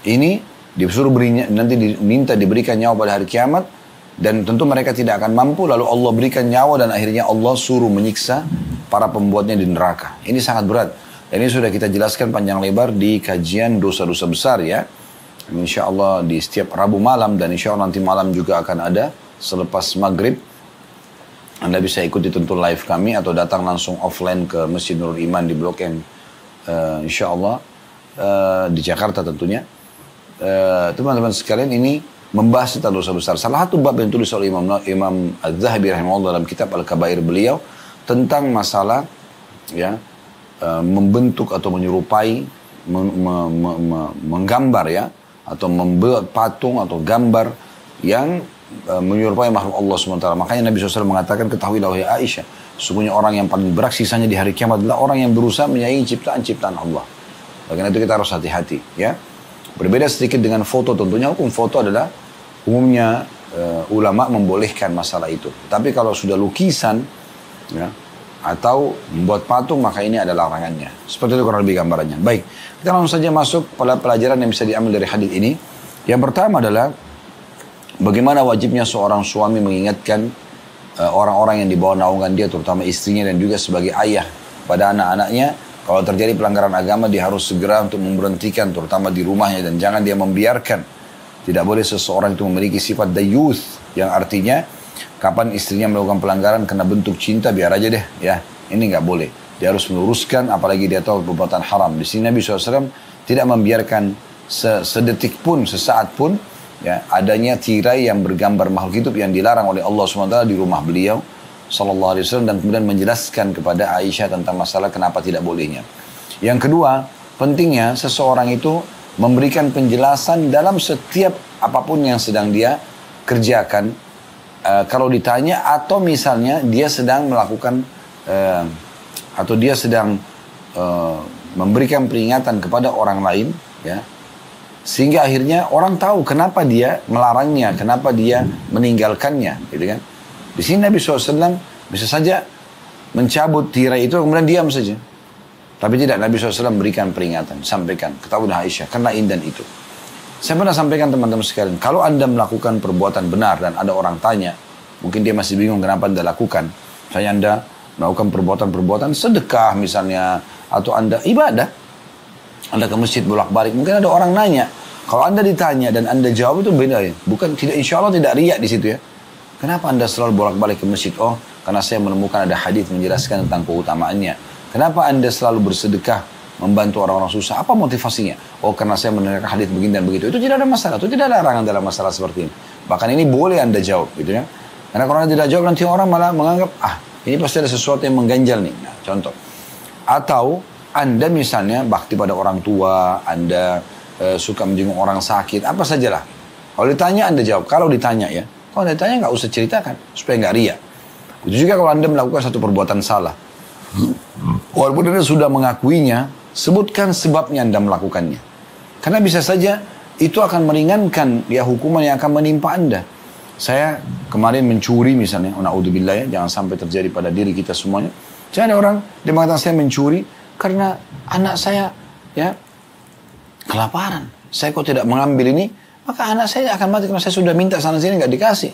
Ini disuruh nanti diminta diberikan nyawa pada hari kiamat, dan tentu mereka tidak akan mampu, lalu Allah berikan nyawa dan akhirnya Allah suruh menyiksa para pembuatnya di neraka. Ini sangat berat. Dan ini sudah kita jelaskan panjang lebar di kajian dosa-dosa besar ya. Insya Allah di setiap Rabu malam, dan insya Allah nanti malam juga akan ada selepas maghrib. Anda bisa ikuti tentu live kami atau datang langsung offline ke Masjid Nurul Iman di Blok M. Insya Allah di Jakarta tentunya. Teman-teman sekalian, ini membahas tentang dosa besar. Salah satu bab yang tulis oleh Imam Az-Zahabi rahimahullah dalam kitab Al-Kabair beliau tentang masalah ya membentuk atau menyerupai, menggambar ya, atau membuat patung atau gambar yang menyerupai makhluk Allah SWT. Makanya Nabi SAW mengatakan, ketahuilah wahai Aisyah, sesungguhnya orang yang paling berat sisanya di hari kiamat adalah orang yang berusaha menyaingi ciptaan-ciptaan Allah. Karena itu kita harus hati-hati ya. Berbeda sedikit dengan foto, tentunya hukum foto adalah umumnya ulama membolehkan masalah itu. Tapi kalau sudah lukisan ya, atau membuat patung, maka ini ada larangannya. Seperti itu kurang lebih gambarannya. Baik, kita langsung saja masuk pada pelajaran yang bisa diambil dari hadis ini. Yang pertama adalah bagaimana wajibnya seorang suami mengingatkan orang-orang yang di bawah naungan dia, terutama istrinya dan juga sebagai ayah pada anak-anaknya. Kalau terjadi pelanggaran agama, dia harus segera untuk memberhentikan, terutama di rumahnya, dan jangan dia membiarkan. Tidak boleh seseorang itu memiliki sifat dayuth, yang artinya kapan istrinya melakukan pelanggaran kena bentuk cinta, biar aja deh ya. Ini nggak boleh. Dia harus meluruskan, apalagi dia tahu perbuatan haram. Di sini Nabi SAW tidak membiarkan sedetik pun, sesaat pun ya, adanya tirai yang bergambar makhluk hidup yang dilarang oleh Allah SWT di rumah beliau sallallahu alaihi wasallam, dan kemudian menjelaskan kepada Aisyah tentang masalah kenapa tidak bolehnya. Yang kedua, pentingnya seseorang itu memberikan penjelasan dalam setiap apapun yang sedang dia kerjakan. Kalau ditanya, atau misalnya dia sedang melakukan atau dia sedang memberikan peringatan kepada orang lain ya, sehingga akhirnya orang tahu kenapa dia melarangnya, kenapa dia meninggalkannya, gitu kan. Di sini Nabi SAW bisa saja mencabut tirai itu kemudian diam saja. Tapi tidak, Nabi SAW berikan peringatan, sampaikan, ketahuilah Aisyah, karena indan itu. Saya pernah sampaikan teman-teman sekalian, kalau Anda melakukan perbuatan benar dan ada orang tanya, mungkin dia masih bingung kenapa Anda lakukan. Misalnya Anda melakukan perbuatan-perbuatan sedekah misalnya, atau Anda ibadah, Anda ke masjid bolak-balik, mungkin ada orang nanya. Kalau Anda ditanya dan Anda jawab, itu beda ya. Bukan, tidak, insya Allah tidak riak di situ ya. Kenapa Anda selalu bolak-balik ke masjid? Oh, karena saya menemukan ada hadis menjelaskan tentang keutamaannya. Kenapa Anda selalu bersedekah, membantu orang-orang susah? Apa motivasinya? Oh, karena saya mendengarkan hadis begini dan begitu. Itu tidak ada masalah, itu tidak ada larangan dalam masalah seperti ini. Bahkan ini boleh Anda jawab, gitu ya. Karena kalau Anda tidak jawab, nanti orang malah menganggap, ini pasti ada sesuatu yang mengganjal nih. Nah, contoh. Atau Anda misalnya bakti pada orang tua, Anda suka menjenguk orang sakit, apa sajalah. Kalau ditanya, Anda jawab. Kalau ditanya ya, kalau ditanya nggak usah ceritakan, supaya nggak riak. Itu juga kalau Anda melakukan satu perbuatan salah. Walaupun Anda sudah mengakuinya, sebutkan sebabnya Anda melakukannya. Karena bisa saja itu akan meringankan ya hukuman yang akan menimpa Anda. Saya kemarin mencuri misalnya, na'udzubillah ya, jangan sampai terjadi pada diri kita semuanya. Jangan ada orang dia mengatakan saya mencuri karena anak saya ya kelaparan. Saya kok tidak mengambil ini, maka anak saya akan mati karena saya sudah minta sana sini nggak dikasih.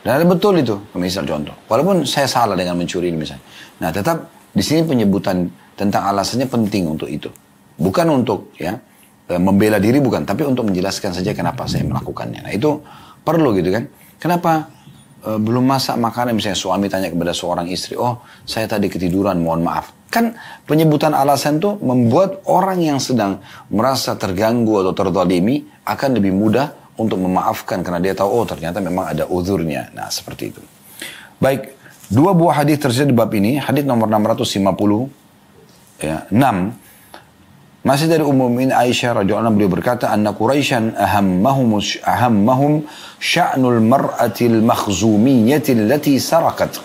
Dan ada betul itu, misal contoh. Walaupun saya salah dengan mencuri ini misalnya. Nah, tetap di sini penyebutan tentang alasannya penting untuk itu. Bukan untuk ya membela diri bukan, tapi untuk menjelaskan saja kenapa saya melakukannya. Nah, itu perlu gitu kan. Kenapa belum masak makanan misalnya suami tanya kepada seorang istri, oh saya tadi ketiduran mohon maaf. Kan penyebutan alasan itu membuat orang yang sedang merasa terganggu atau terzalimi akan lebih mudah untuk memaafkan karena dia tahu oh ternyata memang ada uzurnya. Nah seperti itu. Baik, dua buah hadis tersedia di bab ini. Hadis nomor 650 ya, 6. Masih dari Mukminin Aisyah radhiyallahu anha beliau berkata, "Anna Quraisyan ahammahum sya'nul mar'atil makhzumiyyati allati sarakat."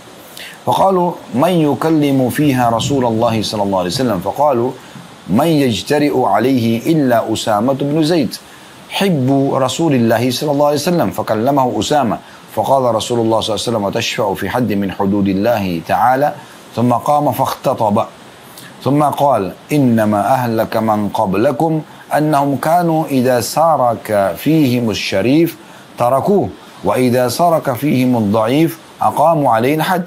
Faqalu man yukallimu fiha Rasulullah sallallahu alaihi wasallam faqalu man yajtari'u alaihi illa Usamah bin Zaid hibbu Rasulillah sallallahu alaihi wasallam fakallamahu Usamah faqala Rasulullah sallallahu alaihi wasallam tashfa'u fi hadd min hududillah ta'ala thumma qama fakhtataba ثم قال إنما أهلك من قبلكم أنهم كانوا إذا سارك فيهم الشريف تركوه وإذا سارك فيهم الضعيف أقاموا عليه الحد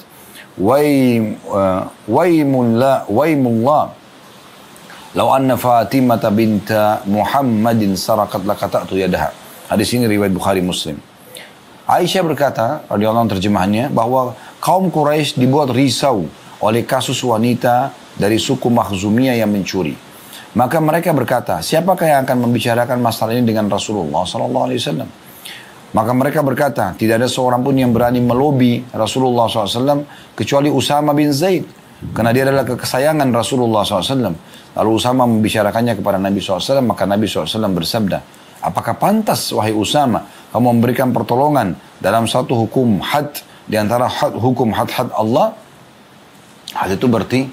ويم الله لو أن فاطمة بنت محمد سرقت لقطعت يدها. Hadis ini riwayat Bukhari Muslim. Aisyah berkata, radhiyallahu anha terjemahannya, bahwa kaum Quraisy dibuat risau oleh kasus wanita dari suku Makhzumiyah yang mencuri. Maka mereka berkata, siapakah yang akan membicarakan masalah ini dengan Rasulullah SAW? Maka mereka berkata, tidak ada seorang pun yang berani melobi Rasulullah SAW kecuali Usamah bin Zaid. Karena dia adalah kesayangan Rasulullah SAW. Lalu Usamah membicarakannya kepada Nabi SAW, maka Nabi SAW bersabda, apakah pantas wahai Usamah kamu memberikan pertolongan dalam satu hukum had di antara hukum had-had Allah? Had itu berarti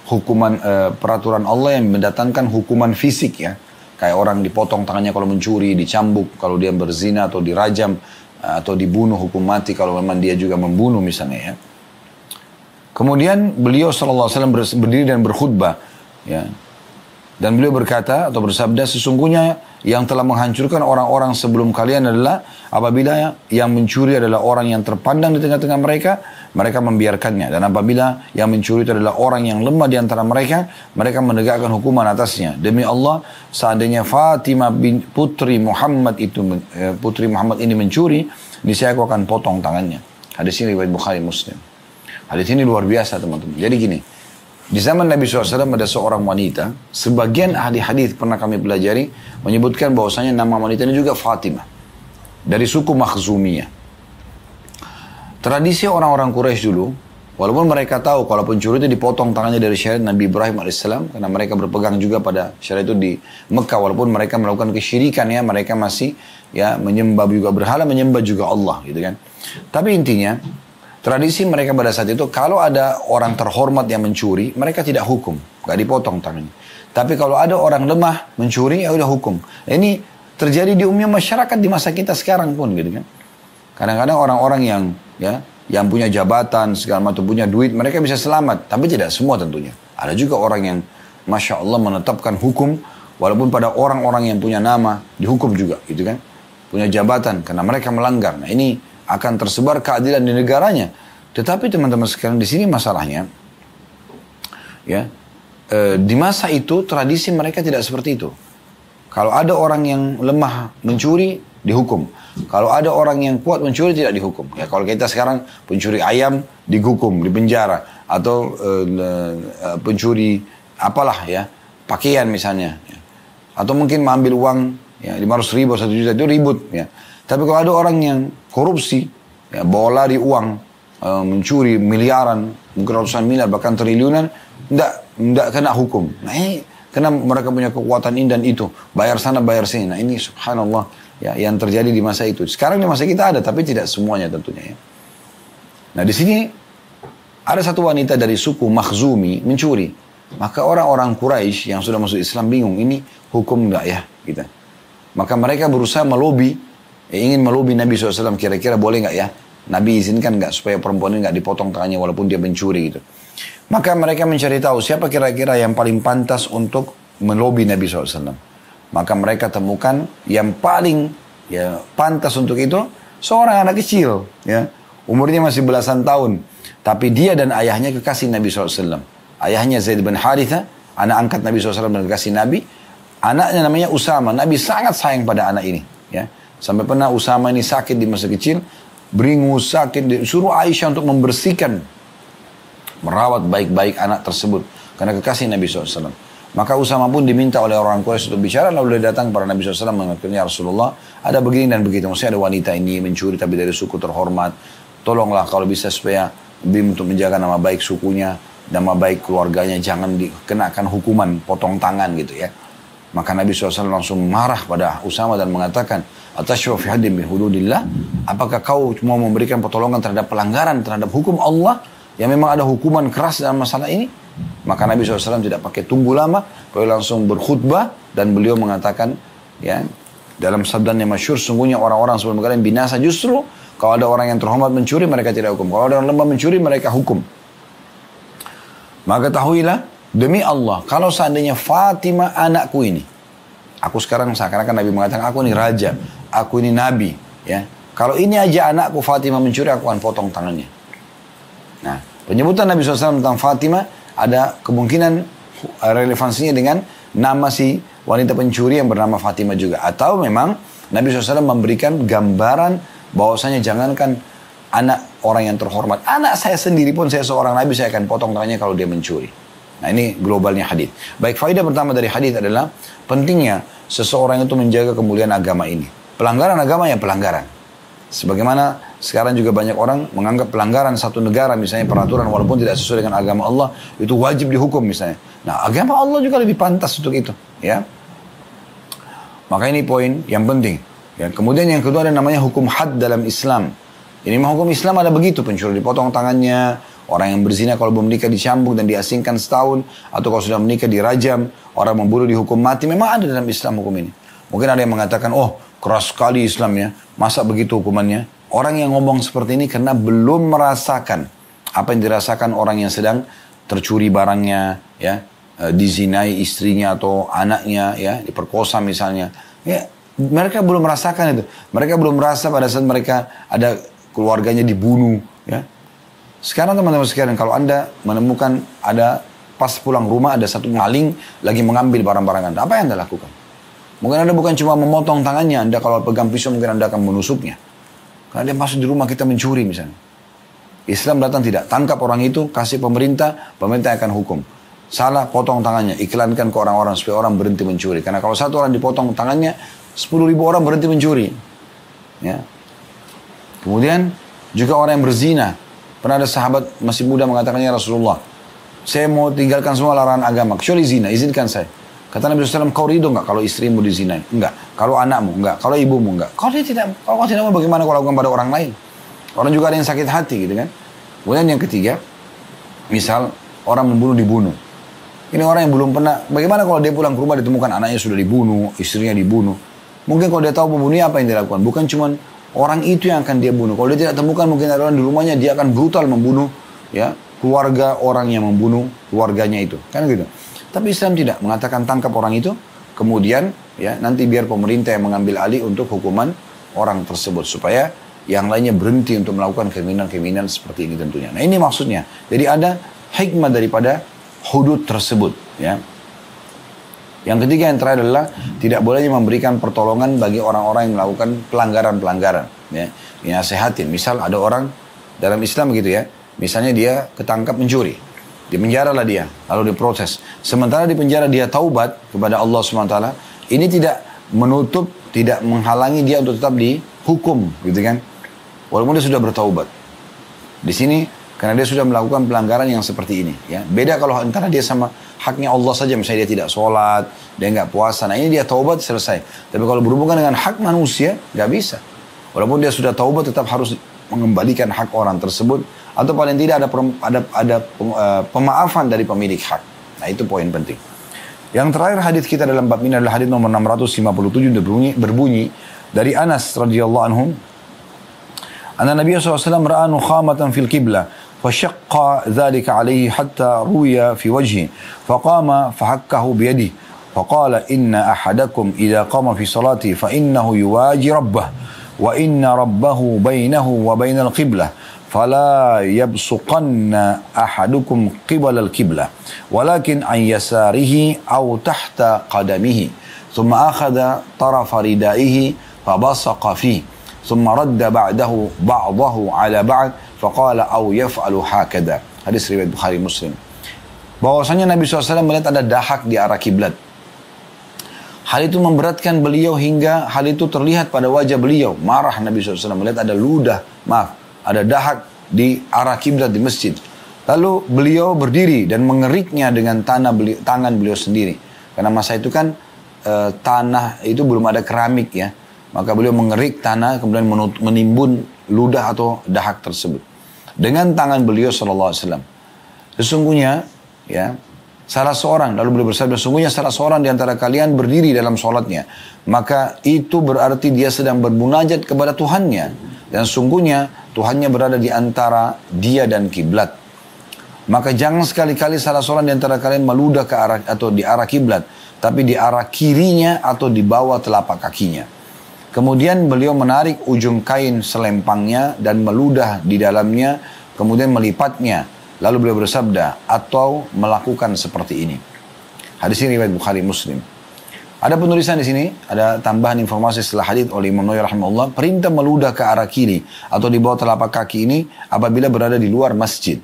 hukuman peraturan Allah yang mendatangkan hukuman fisik ya. Kayak orang dipotong tangannya kalau mencuri, dicambuk kalau dia berzina atau dirajam atau dibunuh hukum mati kalau memang dia juga membunuh misalnya ya. Kemudian beliau SAW berdiri dan berkhutbah ya. Dan beliau berkata atau bersabda, sesungguhnya yang telah menghancurkan orang-orang sebelum kalian adalah apabila yang mencuri adalah orang yang terpandang di tengah-tengah mereka, mereka membiarkannya. Dan apabila yang mencuri itu adalah orang yang lemah di antara mereka, mereka menegakkan hukuman atasnya. Demi Allah, seandainya Fatimah putri Muhammad ini mencuri, niscaya aku akan potong tangannya. Hadis ini riwayat Bukhari Muslim. Hadis ini luar biasa teman-teman. Jadi gini, di zaman Nabi SAW ada seorang wanita, sebagian ahli hadis pernah kami pelajari, menyebutkan bahwasanya nama wanita ini juga Fatimah. Dari suku Makhzumiyah. Tradisi orang-orang Quraisy dulu, walaupun mereka tahu kalau pencuri itu dipotong tangannya dari syariat Nabi Ibrahim AS, karena mereka berpegang juga pada syariat itu di Mekah, walaupun mereka melakukan kesyirikan ya, mereka masih ya menyembah juga berhala, menyembah juga Allah gitu kan. Tapi intinya, tradisi mereka pada saat itu, kalau ada orang terhormat yang mencuri, mereka tidak hukum, gak dipotong tangannya. Tapi kalau ada orang lemah mencuri, ya udah hukum. Ini terjadi di umumnya masyarakat di masa kita sekarang pun, gitu kan. Kadang-kadang orang-orang yang punya jabatan, segala macam punya duit, mereka bisa selamat. Tapi tidak semua tentunya. Ada juga orang yang, Masya Allah menetapkan hukum, walaupun pada orang-orang yang punya nama, dihukum juga, gitu kan. Punya jabatan, karena mereka melanggar. Nah ini akan tersebar keadilan di negaranya. Tetapi teman-teman sekalian, di sini masalahnya, ya, di masa itu tradisi mereka tidak seperti itu. Kalau ada orang yang lemah mencuri, dihukum. Kalau ada orang yang kuat mencuri, tidak dihukum. Ya, kalau kita sekarang pencuri ayam dihukum, dipenjara, atau pencuri apalah ya, pakaian misalnya, ya. Atau mungkin mengambil uang ya 500.000, 1 juta itu ribut ya. Tapi kalau ada orang yang korupsi, ya, bawa lari uang, mencuri miliaran, mungkin ratusan miliar, bahkan triliunan, tidak kena hukum. Nah ini, karena mereka punya kekuatan ini dan itu, bayar sana, bayar sini. Nah ini subhanallah, ya, yang terjadi di masa itu. Sekarang di masa kita ada, tapi tidak semuanya tentunya. Ya. Nah di sini, ada satu wanita dari suku Makhzumi mencuri. Maka orang-orang Quraisy yang sudah masuk Islam bingung, ini hukum enggak ya? Gitu. Maka mereka berusaha melobi, ingin melobi Nabi SAW, kira-kira boleh enggak ya? Nabi izinkan enggak supaya perempuan ini enggak dipotong tangannya walaupun dia mencuri gitu. Maka mereka mencari tahu siapa kira-kira yang paling pantas untuk melobi Nabi SAW. Maka mereka temukan yang paling pantas untuk itu seorang anak kecil, ya, umurnya masih belasan tahun, tapi dia dan ayahnya kekasih Nabi SAW. Ayahnya Zaid bin Haritha, anak angkat Nabi SAW dan kekasih Nabi. Anaknya namanya Usama. Nabi sangat sayang pada anak ini, ya. Sampai pernah Usama ini sakit di masa kecil, beringus sakit, disuruh Aisyah untuk membersihkan, merawat baik-baik anak tersebut karena kekasih Nabi SAW. Maka Usama pun diminta oleh orang Quraisy untuk bicara, lalu dia datang kepada Nabi SAW mengatakan, ya Rasulullah, ada begini dan begitu. Maksudnya ada wanita ini mencuri tapi dari suku terhormat. Tolonglah kalau bisa supaya lebih untuk menjaga nama baik sukunya, nama baik keluarganya, jangan dikenakan hukuman potong tangan gitu ya. Maka Nabi SAW langsung marah pada Usama dan mengatakan, Atashwa fi haddin min hududillah, apakah kau mau memberikan pertolongan terhadap pelanggaran terhadap hukum Allah yang memang ada hukuman keras dalam masalah ini? Maka Nabi SAW tidak pakai tunggu lama, beliau langsung berkhutbah dan beliau mengatakan, ya, dalam sabdanya masyhur, sungguhnya orang-orang sebelum kalian binasa justru kalau ada orang yang terhormat mencuri mereka tidak hukum, kalau ada orang lemah mencuri mereka hukum. Maka ketahuilah, demi Allah, kalau seandainya Fatimah anakku ini, aku sekarang seakan-akan Nabi mengatakan aku ini raja, aku ini nabi, ya. Kalau ini aja anakku Fatimah mencuri, aku akan potong tangannya. Nah, penyebutan Nabi SAW tentang Fatimah ada kemungkinan relevansinya dengan nama si wanita pencuri yang bernama Fatimah juga. Atau memang Nabi SAW memberikan gambaran bahwasanya jangankan anak orang yang terhormat, anak saya sendiri pun, saya seorang Nabi, saya akan potong tangannya kalau dia mencuri. Nah, ini globalnya hadis. Baik, faedah pertama dari hadis adalah pentingnya seseorang itu menjaga kemuliaan agama ini. Pelanggaran agama ya pelanggaran. Sebagaimana sekarang juga banyak orang menganggap pelanggaran satu negara, misalnya peraturan walaupun tidak sesuai dengan agama Allah, itu wajib dihukum misalnya. Nah, agama Allah juga lebih pantas untuk itu, ya. Maka ini poin yang penting. Ya. Kemudian yang kedua ada namanya hukum had dalam Islam. Ini mah hukum Islam ada begitu, pencuri dipotong tangannya, orang yang berzina kalau belum menikah dicambuk dan diasingkan setahun, atau kalau sudah menikah dirajam, orang membunuh dihukum mati. Memang ada dalam Islam hukum ini. Mungkin ada yang mengatakan, oh keras sekali Islam ya, masa begitu hukumannya? Orang yang ngomong seperti ini karena belum merasakan apa yang dirasakan orang yang sedang tercuri barangnya, ya, dizinai istrinya atau anaknya, ya, diperkosa misalnya. Ya, mereka belum merasakan itu. Mereka belum merasa pada saat mereka ada keluarganya dibunuh, ya. Sekarang teman-teman sekalian, kalau Anda menemukan ada pas pulang rumah ada satu maling lagi mengambil barang-barang Anda, apa yang Anda lakukan? Mungkin Anda bukan cuma memotong tangannya, Anda kalau pegang pisau mungkin Anda akan menusuknya. Karena dia masuk di rumah kita mencuri misalnya. Islam datang tidak, tangkap orang itu, kasih pemerintah, pemerintah akan hukum. Salah, potong tangannya, iklankan ke orang-orang supaya orang berhenti mencuri. Karena kalau satu orang dipotong tangannya, 10.000 orang berhenti mencuri. Ya. Kemudian juga orang yang berzina. Pernah ada sahabat masih muda mengatakannya, Rasulullah, saya mau tinggalkan semua larangan agama, kecuali zina, izinkan saya. Kata Nabi SAW, kau ridho enggak kalau istrimu dizinai? Enggak. Kalau anakmu? Enggak. Kalau ibumu? Enggak. Kalau kau tidak mau, bagaimana kau lakukan pada orang lain? Orang juga ada yang sakit hati gitu kan. Kemudian yang ketiga, misal orang membunuh dibunuh. Ini orang yang belum pernah, bagaimana kalau dia pulang ke rumah ditemukan anaknya sudah dibunuh, istrinya dibunuh. Mungkin kalau dia tahu pembunuhnya apa yang dia lakukan? Bukan cuma orang itu yang akan dia bunuh. Kalau dia tidak temukan mungkin ada orang di rumahnya, dia akan brutal membunuh, ya, keluarga orang yang membunuh keluarganya itu. Kan gitu. Tapi Islam tidak mengatakan tangkap orang itu, kemudian ya nanti biar pemerintah yang mengambil alih untuk hukuman orang tersebut supaya yang lainnya berhenti untuk melakukan kriminal-kriminal seperti ini tentunya. Nah ini maksudnya. Jadi ada hikmah daripada hudud tersebut. Ya. Yang ketiga yang terakhir adalah tidak bolehnya memberikan pertolongan bagi orang-orang yang melakukan pelanggaran-pelanggaran. Ya. Dinasehatin. Misal ada orang dalam Islam gitu ya. Misalnya dia ketangkap mencuri. Di penjara lah dia, lalu diproses. Sementara di penjara dia taubat kepada Allah SWT, ini tidak menutup, tidak menghalangi dia untuk tetap dihukum, gitu kan? Walaupun dia sudah bertaubat. Di sini, karena dia sudah melakukan pelanggaran yang seperti ini. Ya. Beda kalau antara dia sama haknya Allah saja, misalnya dia tidak sholat, dia nggak puasa. Nah ini dia taubat selesai. Tapi kalau berhubungan dengan hak manusia, nggak bisa. Walaupun dia sudah taubat, tetap harus mengembalikan hak orang tersebut. Atau paling tidak ada pemaafan dari pemilik hak. Nah itu poin penting. Yang terakhir hadis kita dalam bab ini adalah hadis nomor 657 berbunyi dari Anas radhiyallahu anhu. Anna Nabi SAW ra'a nukhamatan fil qiblah. فشق ذلك عليه حتى روي في وجهه فقام فحكه بيده فقال إن أحدكم إذا قام في صلاته فإنه يواجه ربه وإن ربه بينه وبين القبلة فلا يبصقن أحدكم قبل القبلة ولكن عن يساره أو تحت قدمه ثم أخذ طرف ردائه فبصق فيه ثم رد بعضه على بعض faqala au yaf'alu hakada. Hadis riwayat Bukhari Muslim. Bahwasanya Nabi SAW melihat ada dahak di arah kiblat. Hal itu memberatkan beliau hingga hal itu terlihat pada wajah beliau. Marah Nabi SAW melihat ada dahak di arah kiblat di masjid. Lalu beliau berdiri dan mengeriknya dengan tangan beliau sendiri. Karena masa itu kan tanah itu belum ada keramik ya. Maka beliau mengerik tanah kemudian menimbun ludah atau dahak tersebut. Dengan tangan beliau SAW. Sesungguhnya, ya, salah seorang, lalu beliau bersabda, sesungguhnya salah seorang di antara kalian berdiri dalam sholatnya. Maka itu berarti dia sedang bermunajat kepada Tuhannya. Dan sungguhnya Tuhannya berada di antara dia dan kiblat. Maka jangan sekali-kali salah seorang di antara kalian meludah ke arah atau di arah kiblat. Tapi di arah kirinya atau di bawah telapak kakinya. Kemudian beliau menarik ujung kain selempangnya dan meludah di dalamnya, kemudian melipatnya. Lalu beliau bersabda, atau melakukan seperti ini. Hadis ini riwayat Bukhari Muslim. Ada penulisan di sini, ada tambahan informasi setelah hadis oleh Imam Nawawi rahimahullah, perintah meludah ke arah kiri atau di bawah telapak kaki ini apabila berada di luar masjid.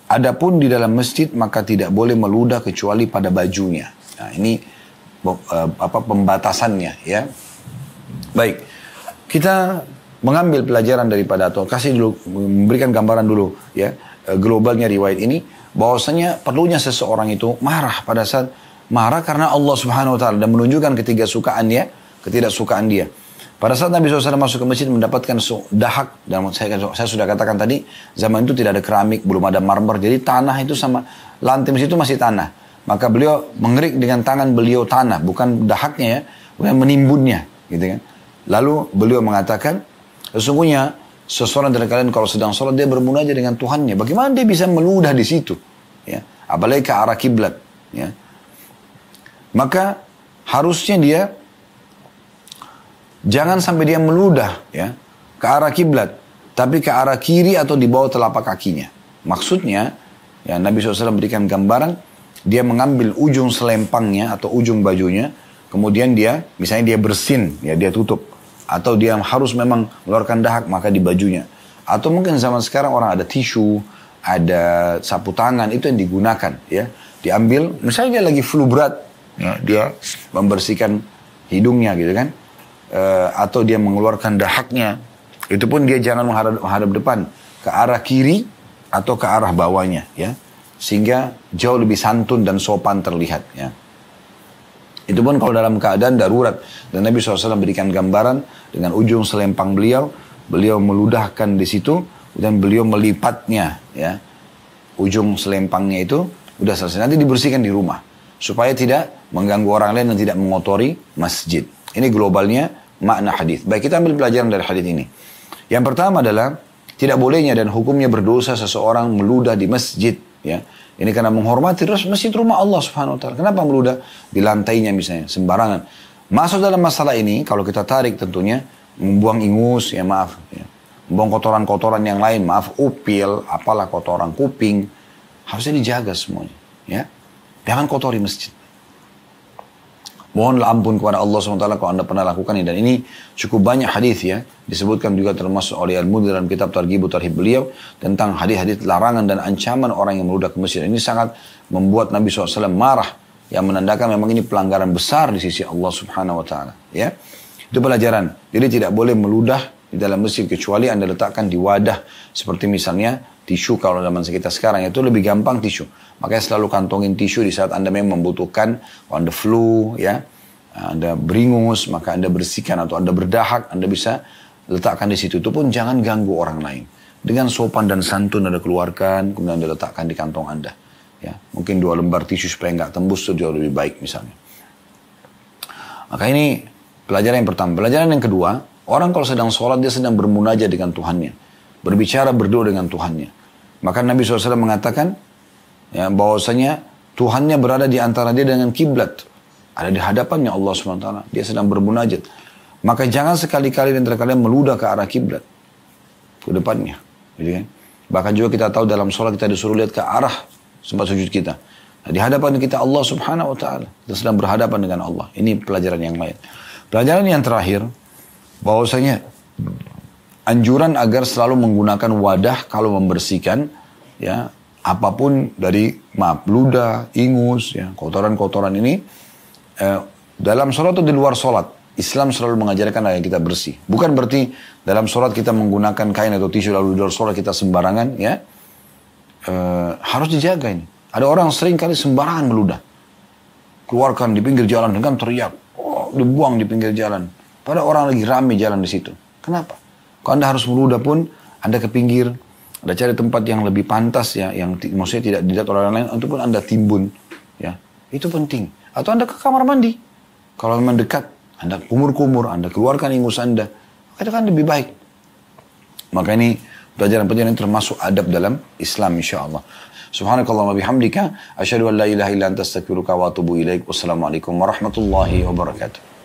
Adapun di dalam masjid maka tidak boleh meludah kecuali pada bajunya. Nah, ini pembatasannya ya. Baik, kita mengambil pelajaran daripada atau memberikan gambaran dulu ya globalnya riwayat ini, bahwasanya perlunya seseorang itu marah pada saat marah karena Allah Subhanahu Wa Taala dan menunjukkan ketidaksukaan dia. Pada saat Nabi SAW masuk ke masjid mendapatkan dahak, dan saya sudah katakan tadi zaman itu tidak ada keramik, belum ada marmer, jadi tanah itu sama lantai masjid itu masih tanah. Maka beliau mengerik dengan tangan beliau tanah, bukan dahaknya ya, bukan menimbunnya, gitu kan. Lalu beliau mengatakan, sesungguhnya seseorang dari kalian kalau sedang sholat dia bermunajat dengan Tuhannya. Bagaimana dia bisa meludah di situ? Ya, apalagi ke arah kiblat. Ya. Maka harusnya dia jangan sampai dia meludah ya ke arah kiblat, tapi ke arah kiri atau di bawah telapak kakinya. Maksudnya, ya Nabi SAW berikan gambaran, dia mengambil ujung selempangnya atau ujung bajunya, kemudian dia, misalnya dia bersin, ya dia tutup. Atau dia harus memang mengeluarkan dahak, maka di bajunya. Atau mungkin zaman sekarang orang ada tisu, ada sapu tangan, itu yang digunakan. Ya. Diambil, misalnya dia lagi flu berat, ya, dia membersihkan hidungnya gitu kan. Atau dia mengeluarkan dahaknya, itu pun dia jangan menghadap depan. Ke arah kiri atau ke arah bawahnya. Ya. Sehingga jauh lebih santun dan sopan terlihat. Ya. Itu pun kalau dalam keadaan darurat. Dan Nabi SAW berikan gambaran dengan ujung selempang beliau. Beliau meludahkan di situ. Dan beliau melipatnya. Ya. Ujung selempangnya itu udah selesai. Nanti dibersihkan di rumah. Supaya tidak mengganggu orang lain dan tidak mengotori masjid. Ini globalnya makna hadis. Baik, kita ambil pelajaran dari hadis ini. Yang pertama adalah tidak bolehnya dan hukumnya berdosa seseorang meludah di masjid. Ya. Ini karena menghormati masjid rumah Allah Subhanahu Wa Taala. Kenapa meludah di lantainya misalnya sembarangan? Masuk dalam masalah ini kalau kita tarik tentunya membuang ingus ya maaf, ya. Membuang kotoran-kotoran yang lain maaf, upil, apalah kotoran kuping harusnya dijaga semuanya. Ya, jangan kotori masjid. Mohonlah ampun kepada Allah SWT kalau anda pernah lakukan ini. Dan ini cukup banyak hadis ya. Disebutkan juga termasuk oleh Al-Mudhir dalam kitab Targhib Tarhib beliau. Tentang hadis-hadis larangan dan ancaman orang yang meludah ke masjid. Ini sangat membuat Nabi SAW marah. Yang menandakan memang ini pelanggaran besar di sisi Allah Subhanahu Wa Taala. Ya. Itu pelajaran. Jadi tidak boleh meludah di dalam masjid kecuali anda letakkan di wadah. Seperti misalnya tisu kalau zaman kita sekarang itu lebih gampang tisu. Makanya selalu kantongin tisu di saat anda memang membutuhkan, kalau anda flu, ya, anda beringus, maka anda bersihkan atau anda berdahak, anda bisa letakkan di situ. Itu pun jangan ganggu orang lain. Dengan sopan dan santun anda keluarkan, kemudian anda letakkan di kantong anda. Ya, mungkin 2 lembar tisu supaya nggak tembus itu jauh lebih baik misalnya. Maka ini pelajaran yang pertama. Pelajaran yang kedua, orang kalau sedang sholat dia sedang bermunajat dengan Tuhannya. Berbicara, berdoa dengan Tuhannya. Maka Nabi SAW mengatakan ya, bahwasanya Tuhannya berada di antara dia dengan kiblat. Ada di hadapannya Allah SWT. Dia sedang bermunajat. Maka jangan sekali-kali di antara kalian meludah ke arah kiblat. Ke depannya. Gitu kan? Bahkan juga kita tahu dalam sholat kita disuruh lihat ke arah tempat sujud kita. Nah, di hadapan kita Allah Subhanahu wa taala. Kita sedang berhadapan dengan Allah. Ini pelajaran yang lain. Pelajaran yang terakhir, bahwasanya anjuran agar selalu menggunakan wadah kalau membersihkan ya apapun dari ludah, ingus, ya, kotoran-kotoran ini dalam sholat atau di luar sholat. Islam selalu mengajarkan agar kita bersih. Bukan berarti dalam sholat kita menggunakan kain atau tisu lalu di luar sholat kita sembarangan ya. Harus dijaga ini. Ada orang sering kali sembarangan meludah. Keluarkan di pinggir jalan dengan teriak. Oh, dibuang di pinggir jalan. Padahal orang lagi rame jalan di situ. Kenapa? Kalau Anda harus meludah pun, Anda ke pinggir. Anda cari tempat yang lebih pantas ya. Yang maksudnya tidak dilihat orang lain. Ataupun Anda timbun. Ya, itu penting. Atau Anda ke kamar mandi. Kalau memang dekat, Anda kumur-kumur. Anda keluarkan ingus Anda. Itu kan lebih baik. Maka ini pelajaran-pelajaran termasuk adab dalam Islam insyaAllah. Subhanakallahumma bihamdika. Asyhadu an la ilaha illa anta astaghfiruka wa atubu ilaik. Wassalamualaikum warahmatullahi wabarakatuh.